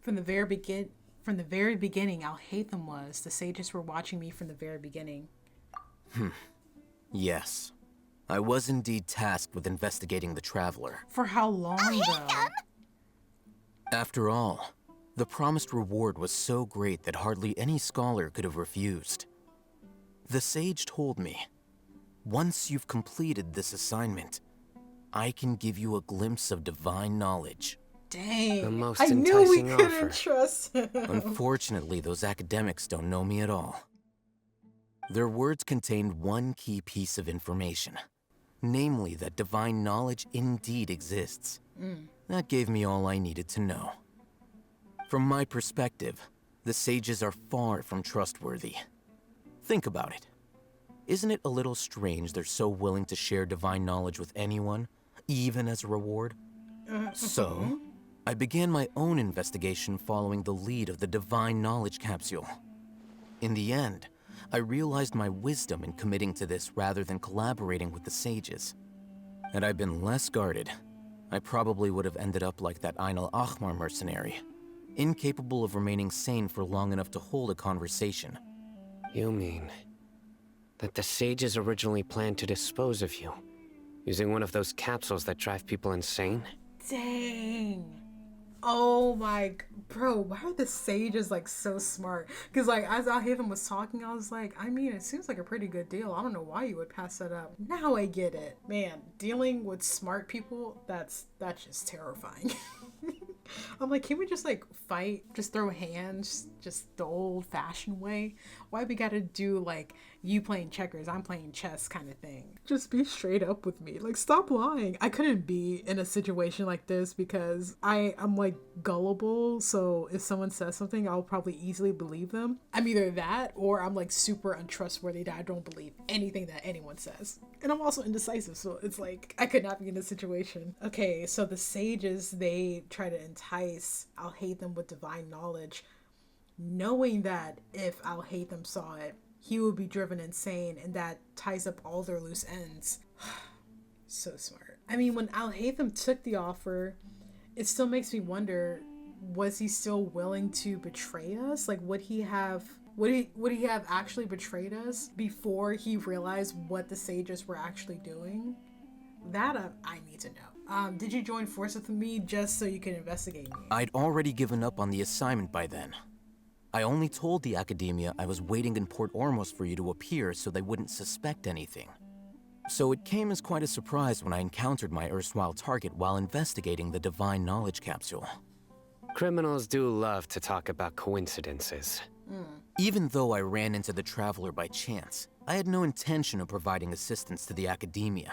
From the very beginning, ALHAITHAM was. The sages were watching me from the very beginning. Yes. I was indeed tasked with investigating the Traveler. For how long, though? After all, the promised reward was so great that hardly any scholar could have refused. The sage told me, once you've completed this assignment, I can give you a glimpse of divine knowledge. The Dang. most I knew we enticing couldn't offer. trust him. Unfortunately, those academics don't know me at all. Their words contained one key piece of information, namely that divine knowledge indeed exists. That gave me all I needed to know. From my perspective, the sages are far from trustworthy. Think about it. Isn't it a little strange they're so willing to share divine knowledge with anyone, even as a reward? So, I began my own investigation following the lead of the Divine Knowledge Capsule. In the end, I realized my wisdom in committing to this rather than collaborating with the sages. Had I been less guarded, I probably would have ended up like that Ain al-Ahmar mercenary, incapable of remaining sane for long enough to hold a conversation. You mean that the sages originally planned to dispose of you, using one of those capsules that drive people insane? Dang. Oh my, bro, why are the sages like so smart? Because like as ALHAITHAM was talking, I was like, I mean, it seems like a pretty good deal. I don't know why you would pass that up. Now I get it. Man, dealing with smart people, that's just terrifying. I'm like, can we just like fight, just throw hands, just the old fashioned way? Why we gotta do like you playing checkers, I'm playing chess kind of thing? Just be straight up with me. Like, stop lying. I couldn't be in a situation like this because I'm like gullible. So if someone says something, I'll probably easily believe them. I'm either that or I'm like super untrustworthy that I don't believe anything that anyone says. And I'm also indecisive, so it's like I could not be in this situation. Okay, so the sages, they try to entice ALHAITHAM with divine knowledge. knowing that if ALHAITHAM saw it, he would be driven insane, and that ties up all their loose ends. So smart. I mean, when ALHAITHAM took the offer, it still makes me wonder, was he still willing to betray us? Like, would he have actually betrayed us before he realized what the sages were actually doing? That I need to know. Did you join forces with me just so you could investigate me? I'd already given up on the assignment by then. I only told the Academia I was waiting in Port Ormos for you to appear so they wouldn't suspect anything. So it came as quite a surprise when I encountered my erstwhile target while investigating the Divine Knowledge Capsule. Criminals do love to talk about coincidences. Even though I ran into the Traveler by chance, I had no intention of providing assistance to the Academia.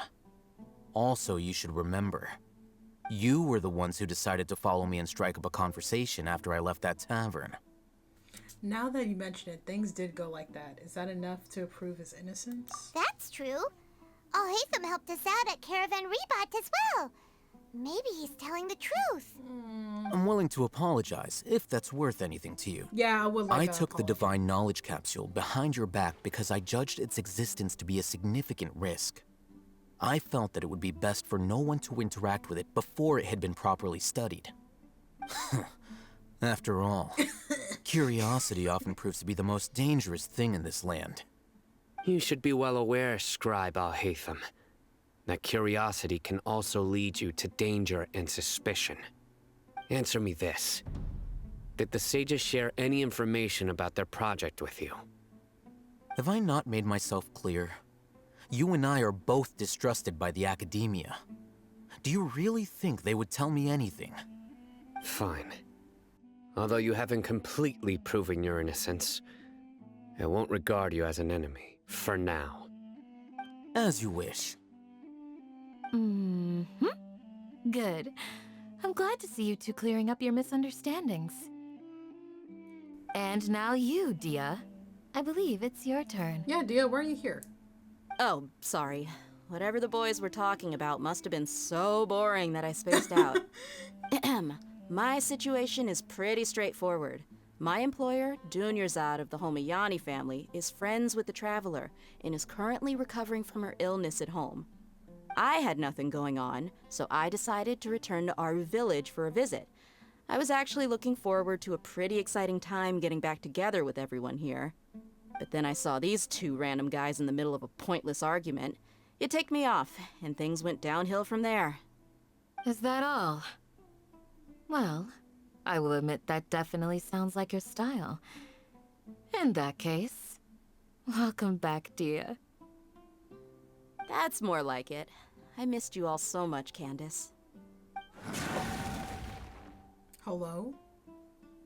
Also, you should remember, you were the ones who decided to follow me and strike up a conversation after I left that tavern. Now that you mention it, things did go like that. Is that enough to prove his innocence? That's true. ALHAITHAM helped us out at Caravan Rebot as well. Maybe he's telling the truth. I'm willing to apologize, if that's worth anything to you. Yeah, I would like I to took the apologize. Divine Knowledge Capsule behind your back because I judged its existence to be a significant risk. I felt that it would be best for no one to interact with it before it had been properly studied. After all, curiosity often proves to be the most dangerous thing in this land. You should be well aware, Scribe ALHAITHAM, that curiosity can also lead you to danger and suspicion. Answer me this. Did the sages share any information about their project with you? Have I not made myself clear? You and I are both distrusted by the Academia. Do you really think they would tell me anything? Fine. Although you haven't completely proven your innocence, I won't regard you as an enemy, for now. As you wish. Good. I'm glad to see you two clearing up your misunderstandings. And now you, Dia. I believe it's your turn. Yeah, Dia, why are you here? Oh, sorry. Whatever the boys were talking about must have been so boring that I spaced out. My situation is pretty straightforward. My employer, Dunyarzad of the Homayani family, is friends with the Traveler and is currently recovering from her illness at home. I had nothing going on, so I decided to return to our village for a visit. I was actually looking forward to a pretty exciting time getting back together with everyone here. But then I saw these two random guys in the middle of a pointless argument. It ticked me off, and things went downhill from there. Is that all? Well, I will admit that definitely sounds like your style. In that case, welcome back, Dia. That's more like it. I missed you all so much, Candace. Hello?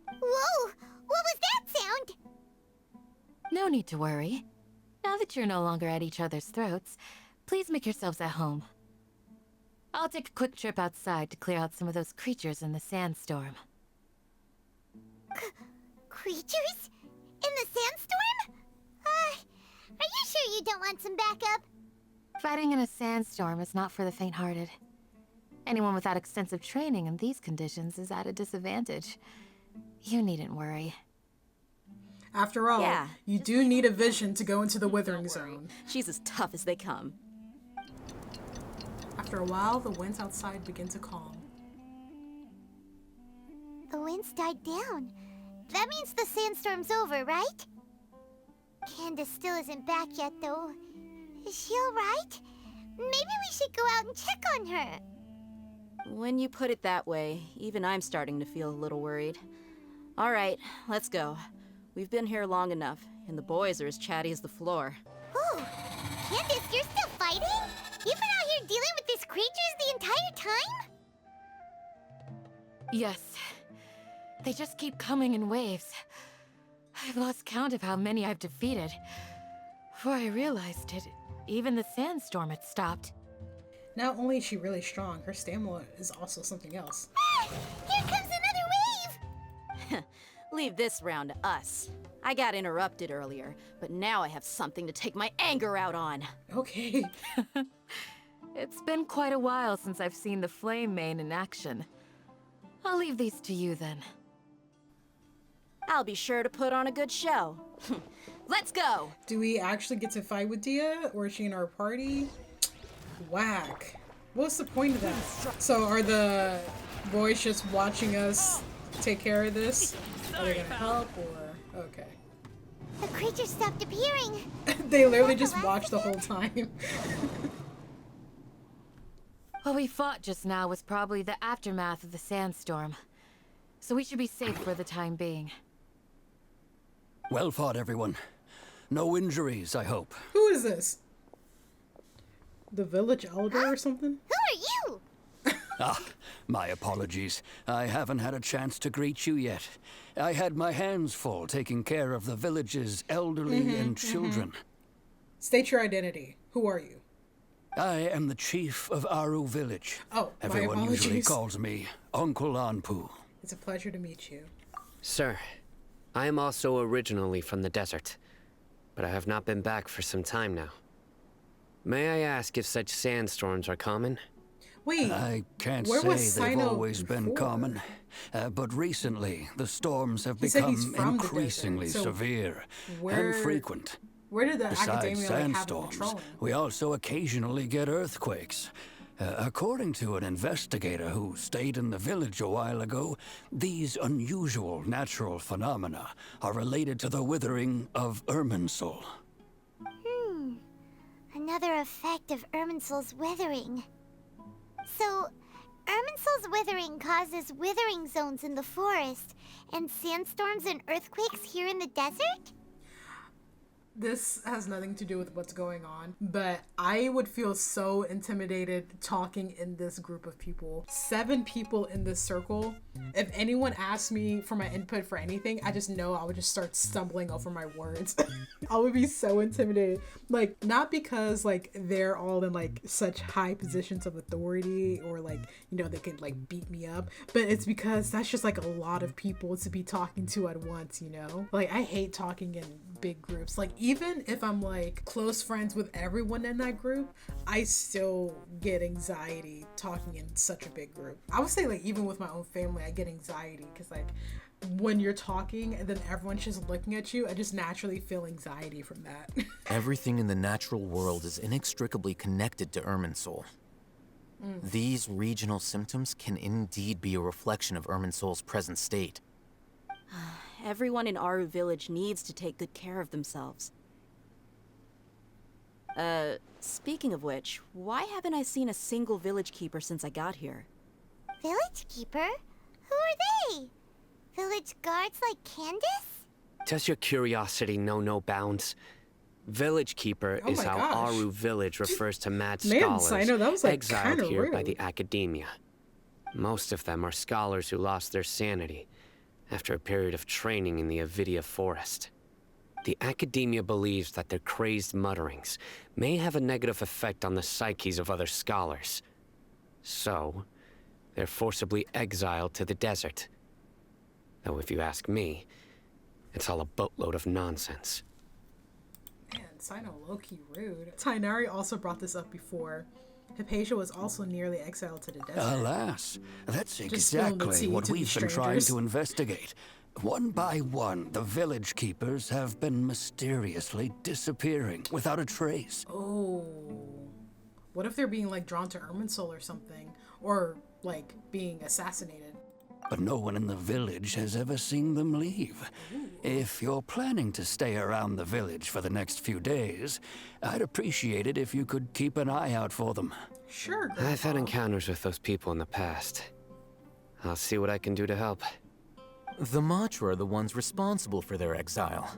Whoa! What was that sound? No need to worry. Now that you're no longer at each other's throats, please make yourselves at home. I'll take a quick trip outside to clear out some of those creatures in the sandstorm. Creatures? In the sandstorm? Are you sure you don't want some backup? Fighting in a sandstorm is not for the faint-hearted. Anyone without extensive training in these conditions is at a disadvantage. You needn't worry. After all, Yeah, you do need a vision to go into the Withering Zone. She's as tough as they come. After a while, the winds outside begin to calm. The winds died down. That means the sandstorm's over, right? Candace still isn't back yet, though. Is she alright? Maybe we should go out and check on her. When you put it that way, even I'm starting to feel a little worried. All right, let's go. We've been here long enough, and the boys are as chatty as the floor. Ooh, Candace, you're still fighting? You've been out here dealing with these creatures the entire time? Yes. They just keep coming in waves. I've lost count of how many I've defeated. Before I realized it, even the sandstorm had stopped. Not only is she really strong, her stamina is also something else. Ah, here comes another wave! Leave this round to us. I got interrupted earlier, but now I have something to take my anger out on. Okay. It's been quite a while since I've seen the Flame Mane in action. I'll leave these to you then. I'll be sure to put on a good show. Let's go! Do we actually get to fight with Dia, or is she in our party? Whack. What's the point of that? So are the boys just watching us take care of this? Are they gonna help, or... Okay. The creature stopped appearing. They literally just watched the whole time. What we fought just now was probably the aftermath of the sandstorm. So we should be safe for the time being. Well fought, everyone. No injuries, I hope. Who is this? The village elder or something? Who are you? Ah, my apologies. I haven't had a chance to greet you yet. I had my hands full taking care of the village's elderly and children. State your identity. Who are you? I am the chief of Aru village. Oh, my Everyone usually apologies. calls me Uncle Anpu. It's a pleasure to meet you. Sir, I am also originally from the desert, but I have not been back for some time now. May I ask if such sandstorms are common? Wait, I can't where was say they've CYNO always been before? common, but recently the storms have He said he's become from the increasingly desert, so severe where- and frequent. Where did the Besides academia like, have them sandstorms, patrolling? we also occasionally get earthquakes. According to an investigator who stayed in the village a while ago, these unusual natural phenomena are related to the withering of Irminsul. Another effect of Irminsul's withering. So, Irminsul's withering causes withering zones in the forest, and sandstorms and earthquakes here in the desert? This has nothing to do with what's going on, but I would feel so intimidated talking in this group of people. 7 people in this circle. If anyone asked me for my input for anything, I just know I would just start stumbling over my words. I would be so intimidated. Like, not because like they're all in like such high positions of authority or like, you know, they could like beat me up, but it's because that's just like a lot of people to be talking to at once, you know? Like, I hate talking in big groups. Like, even if I'm like close friends with everyone in that group, I still get anxiety talking in such a big group. I would say like even with my own family, I get anxiety because like when you're talking and then everyone's just looking at you, I just naturally feel anxiety from that. Everything in the natural world is inextricably connected to Irminsul. These regional symptoms can indeed be a reflection of Irminsul's present state. Everyone in Aru village needs to take good care of themselves. Speaking of which, why haven't I seen a single village keeper since I got here? Village keeper? Who are they? Village guards like Candace? Does your curiosity know no bounds? Village Keeper Oh is my how gosh. Aru village refers to mad Man, scholars CYNO, that was, like, exiled kinda here by rude. the academia. Most of them are scholars who lost their sanity after a period of training in the Avidia forest. The academia believes that their crazed mutterings may have a negative effect on the psyches of other scholars. So, they're forcibly exiled to the desert. Though if you ask me, it's all a boatload of nonsense. Man, CYNO low-key rude. Tainari also brought this up before. Hypatia was also nearly exiled to the desert. Alas, that's Just spilling the exactly tea what to we've these been trying strangers. to investigate. One by one, the village keepers have been mysteriously disappearing without a trace. Oh. What if they're being like drawn to Irminsul or something? Or like being assassinated? But no one in the village has ever seen them leave. If you're planning to stay around the village for the next few days, I'd appreciate it if you could keep an eye out for them. Sure. I've had encounters with those people in the past. I'll see what I can do to help. The Matra are the ones responsible for their exile.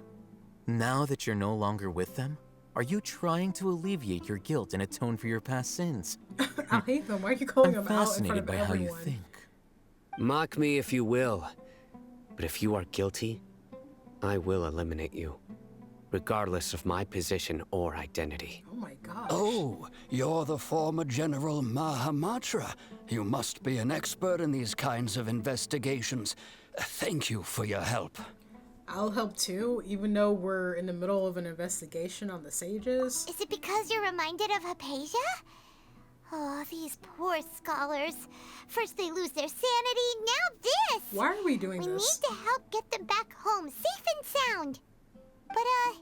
Now that you're no longer with them, are you trying to alleviate your guilt and atone for your past sins? I hate them. Why are you calling I'm them out in front fascinated of by how you everyone? think. Mock me if you will, but if you are guilty, I will eliminate you, regardless of my position or identity. Oh my gosh. Oh, you're the former General Mahamatra. You must be an expert in these kinds of investigations. Thank you for your help. I'll help too, even though we're in the middle of an investigation on the sages. Is it because you're reminded of Hypatia? Oh, these poor scholars. First they lose their sanity, now this! Why are we doing We this? need to help get them back home, safe and sound. But,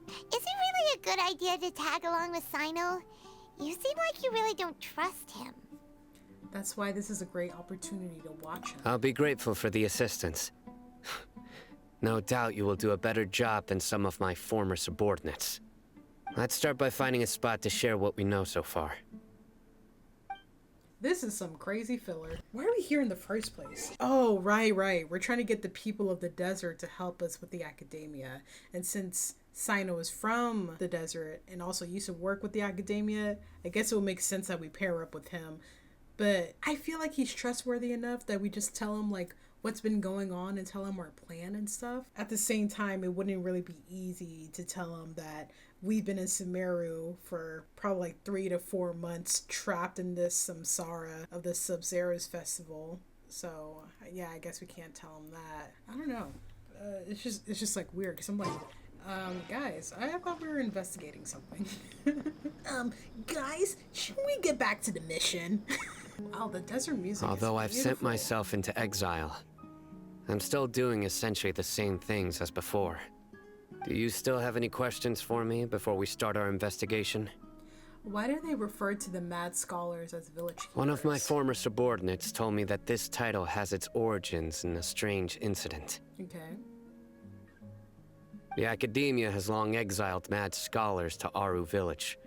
is it really a good idea to tag along with CYNO? You seem like you really don't trust him. That's why this is a great opportunity to watch him. I'll be grateful for the assistance. No doubt you will do a better job than some of my former subordinates. Let's start by finding a spot to share what we know so far. This is some crazy filler. Why are we here in the first place? Oh, right. We're trying to get the people of the desert to help us with the academia. And since CYNO is from the desert and also used to work with the academia, I guess it will make sense that we pair up with him. But I feel like he's trustworthy enough that we just tell him like what's been going on and tell him our plan and stuff. At the same time, it wouldn't really be easy to tell him that we've been in Sumeru for probably like 3 to 4 months trapped in this samsara of the Sub-Zero's festival. So yeah, I guess we can't tell him that. I don't know. It's just like weird because I'm like, guys, I thought we were investigating something. Guys, shouldn't we get back to the mission? Wow, the desert music Although is I've sent beautiful. myself into exile, I'm still doing essentially the same things as before. Do you still have any questions for me before we start our investigation? Why do they refer to the mad scholars as village keepers? One of my former subordinates told me that this title has its origins in a strange incident. Okay. The academia has long exiled mad scholars to Aru village.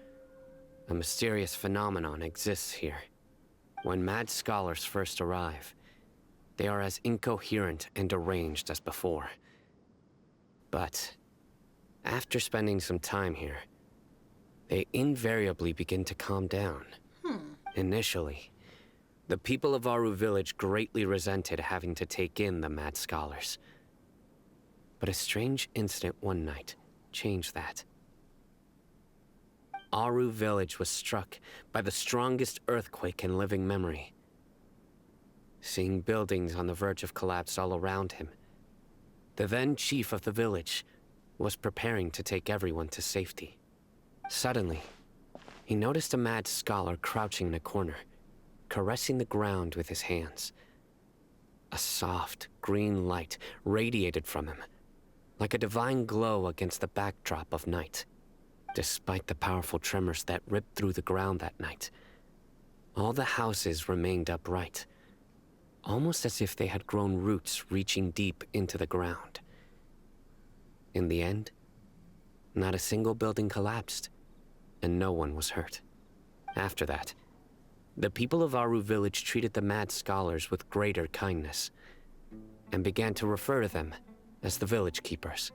A mysterious phenomenon exists here. When mad scholars first arrive, they are as incoherent and deranged as before. But after spending some time here, they invariably begin to calm down. Initially, the people of Aru village greatly resented having to take in the mad scholars. But a strange incident one night changed that. Aru village was struck by the strongest earthquake in living memory. Seeing buildings on the verge of collapse all around him, the then chief of the village was preparing to take everyone to safety. Suddenly, he noticed a mad scholar crouching in a corner, caressing the ground with his hands. A soft, green light radiated from him, like a divine glow against the backdrop of night. Despite the powerful tremors that ripped through the ground that night, all the houses remained upright, almost as if they had grown roots reaching deep into the ground. In the end, not a single building collapsed, and no one was hurt. After that, the people of Aru village treated the mad scholars with greater kindness, and began to refer to them as the village keepers.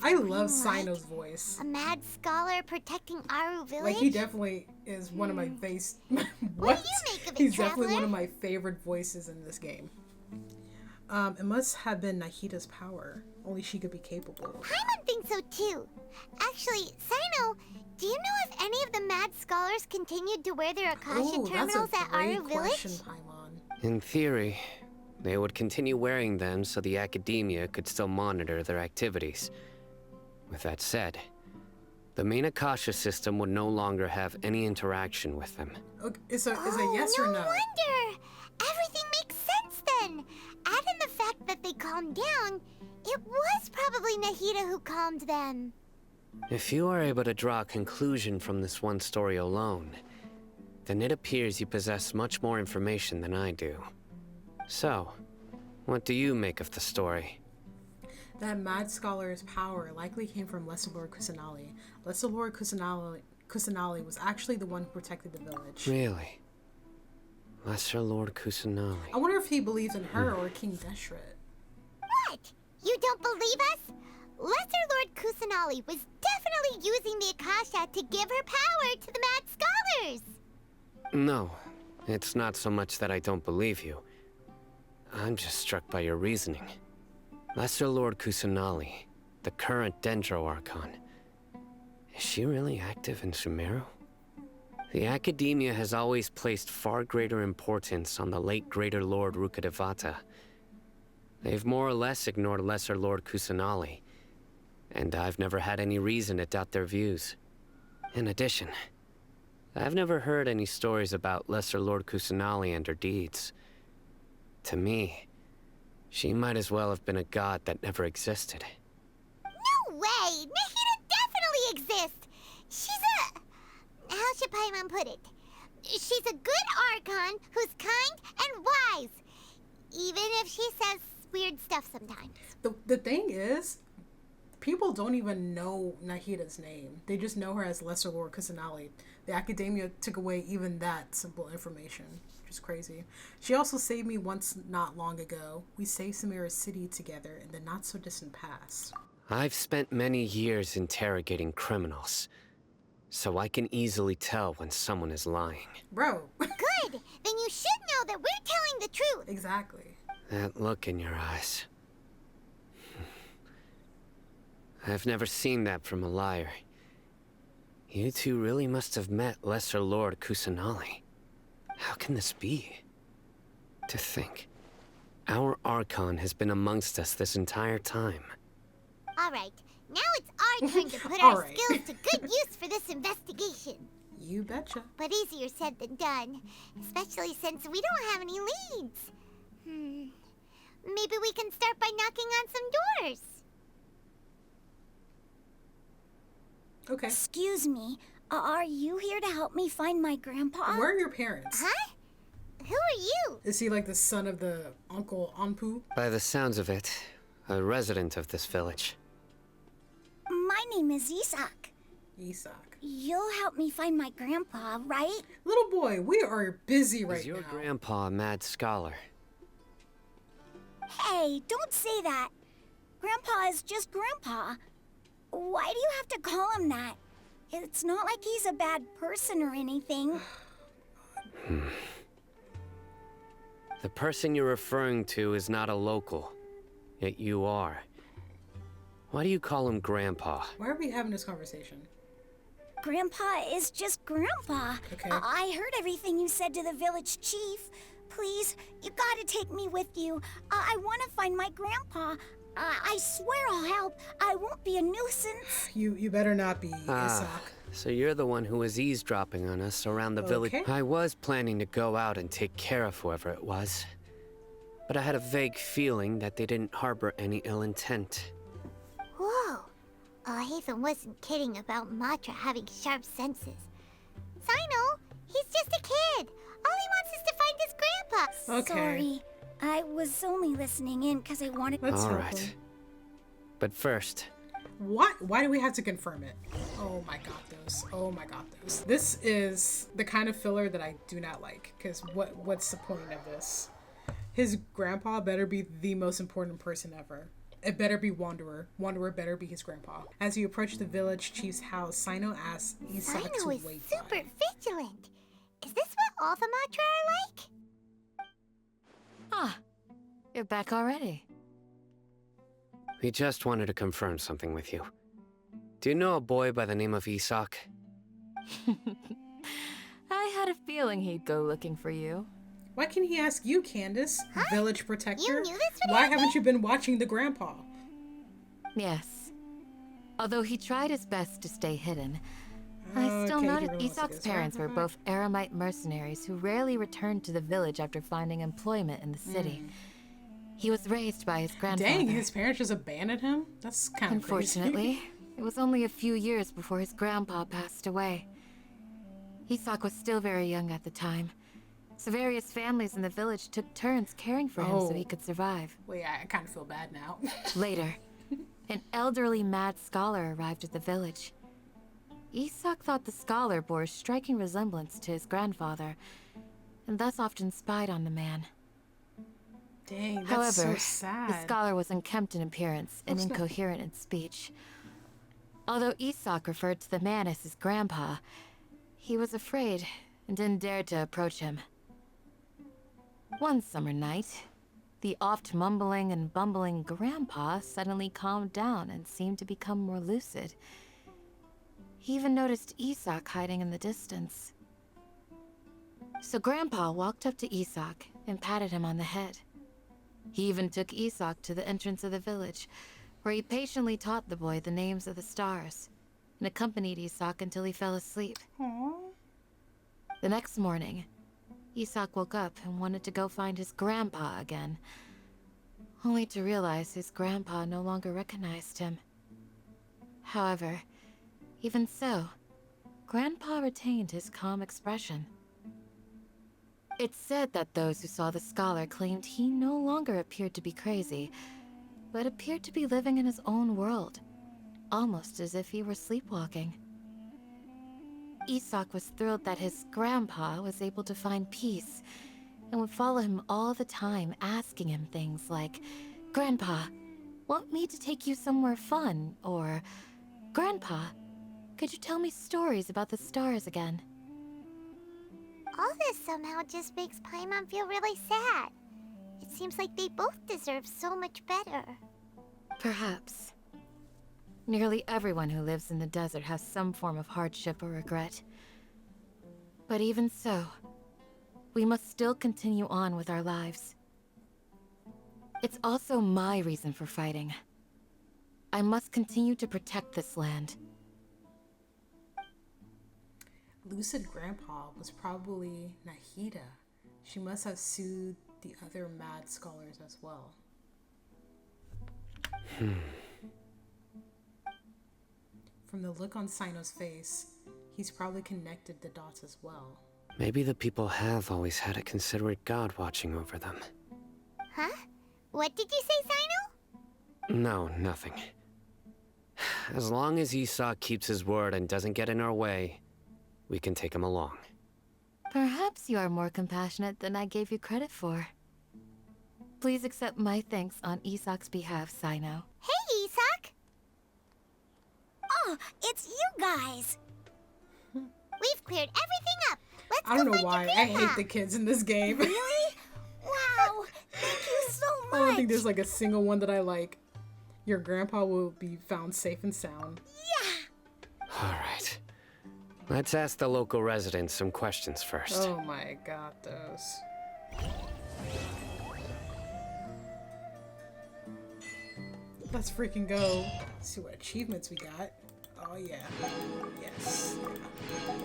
I love CYNO's voice. A mad scholar protecting Aru village? Like, he definitely is one of my What do you make of it, He's traveler? definitely one of my favorite voices in this game. It must have been Nahida's power. Only she could be capable. Paimon thinks so too. Actually, CYNO, do you know if any of the mad scholars continued to wear their Akasha terminals at Aru village? In theory, they would continue wearing them so the academia could still monitor their activities. With that said, the main Akasha system would no longer have any interaction with them. Okay, is a yes or no? No wonder! Everything makes sense then! Add in the fact that they calmed down, it was probably Nahida who calmed them. If you are able to draw a conclusion from this one story alone, then it appears you possess much more information than I do. So, what do you make of the story? That mad scholar's power likely came from Lesser Lord Kusanali. Lesser Lord Kusanali was actually the one who protected the village. Really? Lesser Lord Kusanali. I wonder if he believes in her or King Deshret. What? You don't believe us? Lesser Lord Kusanali was definitely using the Akasha to give her power to the mad scholars! No, it's not so much that I don't believe you. I'm just struck by your reasoning. Lesser Lord Kusanali, the current Dendro Archon. Is she really active in Sumeru? The academia has always placed far greater importance on the late Greater Lord Rukkhadevata. They've more or less ignored Lesser Lord Kusanali, and I've never had any reason to doubt their views. In addition, I've never heard any stories about Lesser Lord Kusanali and her deeds. To me, she might as well have been a god that never existed. No way! Nahida definitely exists! She's a... How should Paimon put it? She's a good Archon who's kind and wise. Even if she says weird stuff sometimes. The thing is, people don't even know Nahida's name. They just know her as Lesser Lord Kusanali. The Academia took away even that simple information, which is crazy. She also saved me once not long ago. We saved Sumeru City together in the not-so-distant past. I've spent many years interrogating criminals, so I can easily tell when someone is lying. Bro. Good! Then you should know that we're telling the truth! Exactly. That look in your eyes. I've never seen that from a liar. You two really must have met Lesser Lord Kusanali. How can this be? To think, our Archon has been amongst us this entire time. Alright, now it's our turn to put All our right. skills to good use for this investigation. You betcha. But easier said than done, especially since we don't have any leads. Maybe we can start by knocking on some doors. Okay. Excuse me, are you here to help me find my grandpa? Where are your parents? Huh? Who are you? Is he like the son of the Uncle Anpu? By the sounds of it, a resident of this village. My name is Isak. Isak. You'll help me find my grandpa, right? Little boy, we are busy right Is your now. grandpa a mad scholar? Hey, don't say that. Grandpa is just Grandpa. Why do you have to call him that? It's not like he's a bad person or anything. The person you're referring to is not a local, yet you are. Why do you call him Grandpa? Why are we having this conversation? Grandpa is just Grandpa. Okay. I heard everything you said to the village chief. Please, you gotta take me with you. I want to find my grandpa. I swear I'll help. I won't be a nuisance. You better not be, Isak. So you're the one who was eavesdropping on us around the village. Okay. I was planning to go out and take care of whoever it was, but I had a vague feeling that they didn't harbor any ill intent. Whoa. ALHAITHAM wasn't kidding about Matra having sharp senses. CYNO, he's just a kid. All he wants is to find his grandpa. Okay. Sorry. I was only listening in because I wanted... Let's All help right. him. But first, Why do we have to confirm it? Oh my god, those. Oh my god, those. This is the kind of filler that I do not like. Because what's the point of this? His grandpa better be the most important person ever. It better be Wanderer. Wanderer better be his grandpa. As you approach the village chief's house, CYNO asks Isak CYNO to is wait super by. vigilant. Is this what all the Matra are like? Ah, you're back already. we just wanted to confirm something with you. Do you know a boy by the name of Isak? I had a feeling he'd go looking for you. Why can he ask you, Candace? Village protector? You knew this would Why happen? haven't you been watching the grandpa? Yes. Although he tried his best to stay hidden, I still Okay, he noticed really wants to Isak's get his parents were grandpa. both Aramite mercenaries who rarely returned to the village after finding employment in the city. He was raised by his grandfather. Dang, his parents just abandoned him? That's kind of crazy. Unfortunately, it was only a few years before his grandpa passed away. Isak was still very young at the time, so various families in the village took turns caring for him so he could survive. Wait, I kind of feel bad now. Later, an elderly mad scholar arrived at the village. Isak thought the scholar bore a striking resemblance to his grandfather, and thus often spied on the man. Dang, that's However, so sad. the scholar was unkempt in appearance and That's not- incoherent in speech. Although Isak referred to the man as his grandpa, he was afraid and didn't dare to approach him. One summer night, the oft mumbling and bumbling grandpa suddenly calmed down and seemed to become more lucid. He even noticed Isak hiding in the distance. So Grandpa walked up to Isak and patted him on the head. He even took Isak to the entrance of the village, where he patiently taught the boy the names of the stars, and accompanied Isak until he fell asleep. Aww. The next morning, Isak woke up and wanted to go find his grandpa again, only to realize his grandpa no longer recognized him. However, even so, Grandpa retained his calm expression. It's said that those who saw the scholar claimed he no longer appeared to be crazy, but appeared to be living in his own world, almost as if he were sleepwalking. Isak was thrilled that his grandpa was able to find peace, and would follow him all the time, asking him things like, "Grandpa, want me to take you somewhere fun?" Or, "Grandpa, could you tell me stories about the stars again?" All this somehow just makes Paimon feel really sad. It seems like they both deserve so much better. Perhaps. Nearly everyone who lives in the desert has some form of hardship or regret. But even so, we must still continue on with our lives. It's also my reason for fighting. I must continue to protect this land. Lucid Grandpa was probably Nahida. She must have sued the other mad scholars as well. From the look on CYNO's face, he's probably connected the dots as well. Maybe the people have always had a considerate god watching over them. Huh? What did you say, CYNO? No, nothing. As long as Isak keeps his word and doesn't get in our way, we can take him along. Perhaps you are more compassionate than I gave you credit for. Please accept my thanks on Isak's behalf, CYNO. Hey, Isak! Oh, it's you guys! We've cleared everything up! Let's I don't go know find why. your I grandpa. hate the kids in this game. Really? Wow! Thank you so much! I don't think there's like a single one that I like. Your grandpa will be found safe and sound. Yeah! Alright. Let's ask the local residents some questions first. Oh my god, those. Let's freaking go. Let's see what achievements we got. Oh yeah. Yes. Yeah.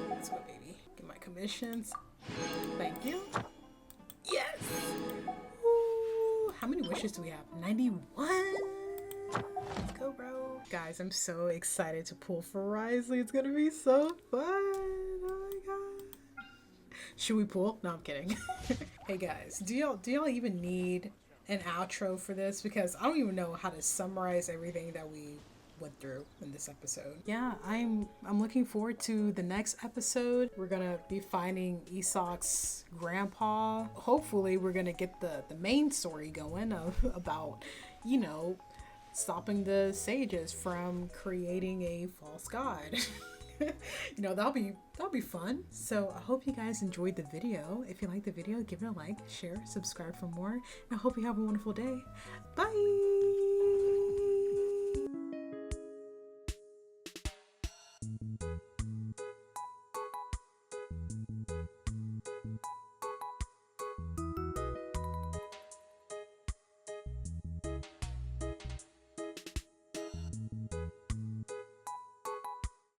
Let's go, baby. Get my commissions. Thank you. Yes! Woo. How many wishes do we have? 91? Let's go, bro. Guys, I'm so excited to pull for Risley. It's gonna be so fun. Oh my god. Should we pull? No, I'm kidding. Hey guys, do y'all even need an outro for this? Because I don't even know how to summarize everything that we went through in this episode. Yeah, I'm looking forward to the next episode. We're gonna be finding Isak's grandpa. Hopefully we're gonna get the main story going about, you know, stopping the sages from creating a false god. You know, that'll be fun. So I hope you guys enjoyed the video. If you liked the video, give it a like, share, subscribe for more, and I hope you have a wonderful day. Bye.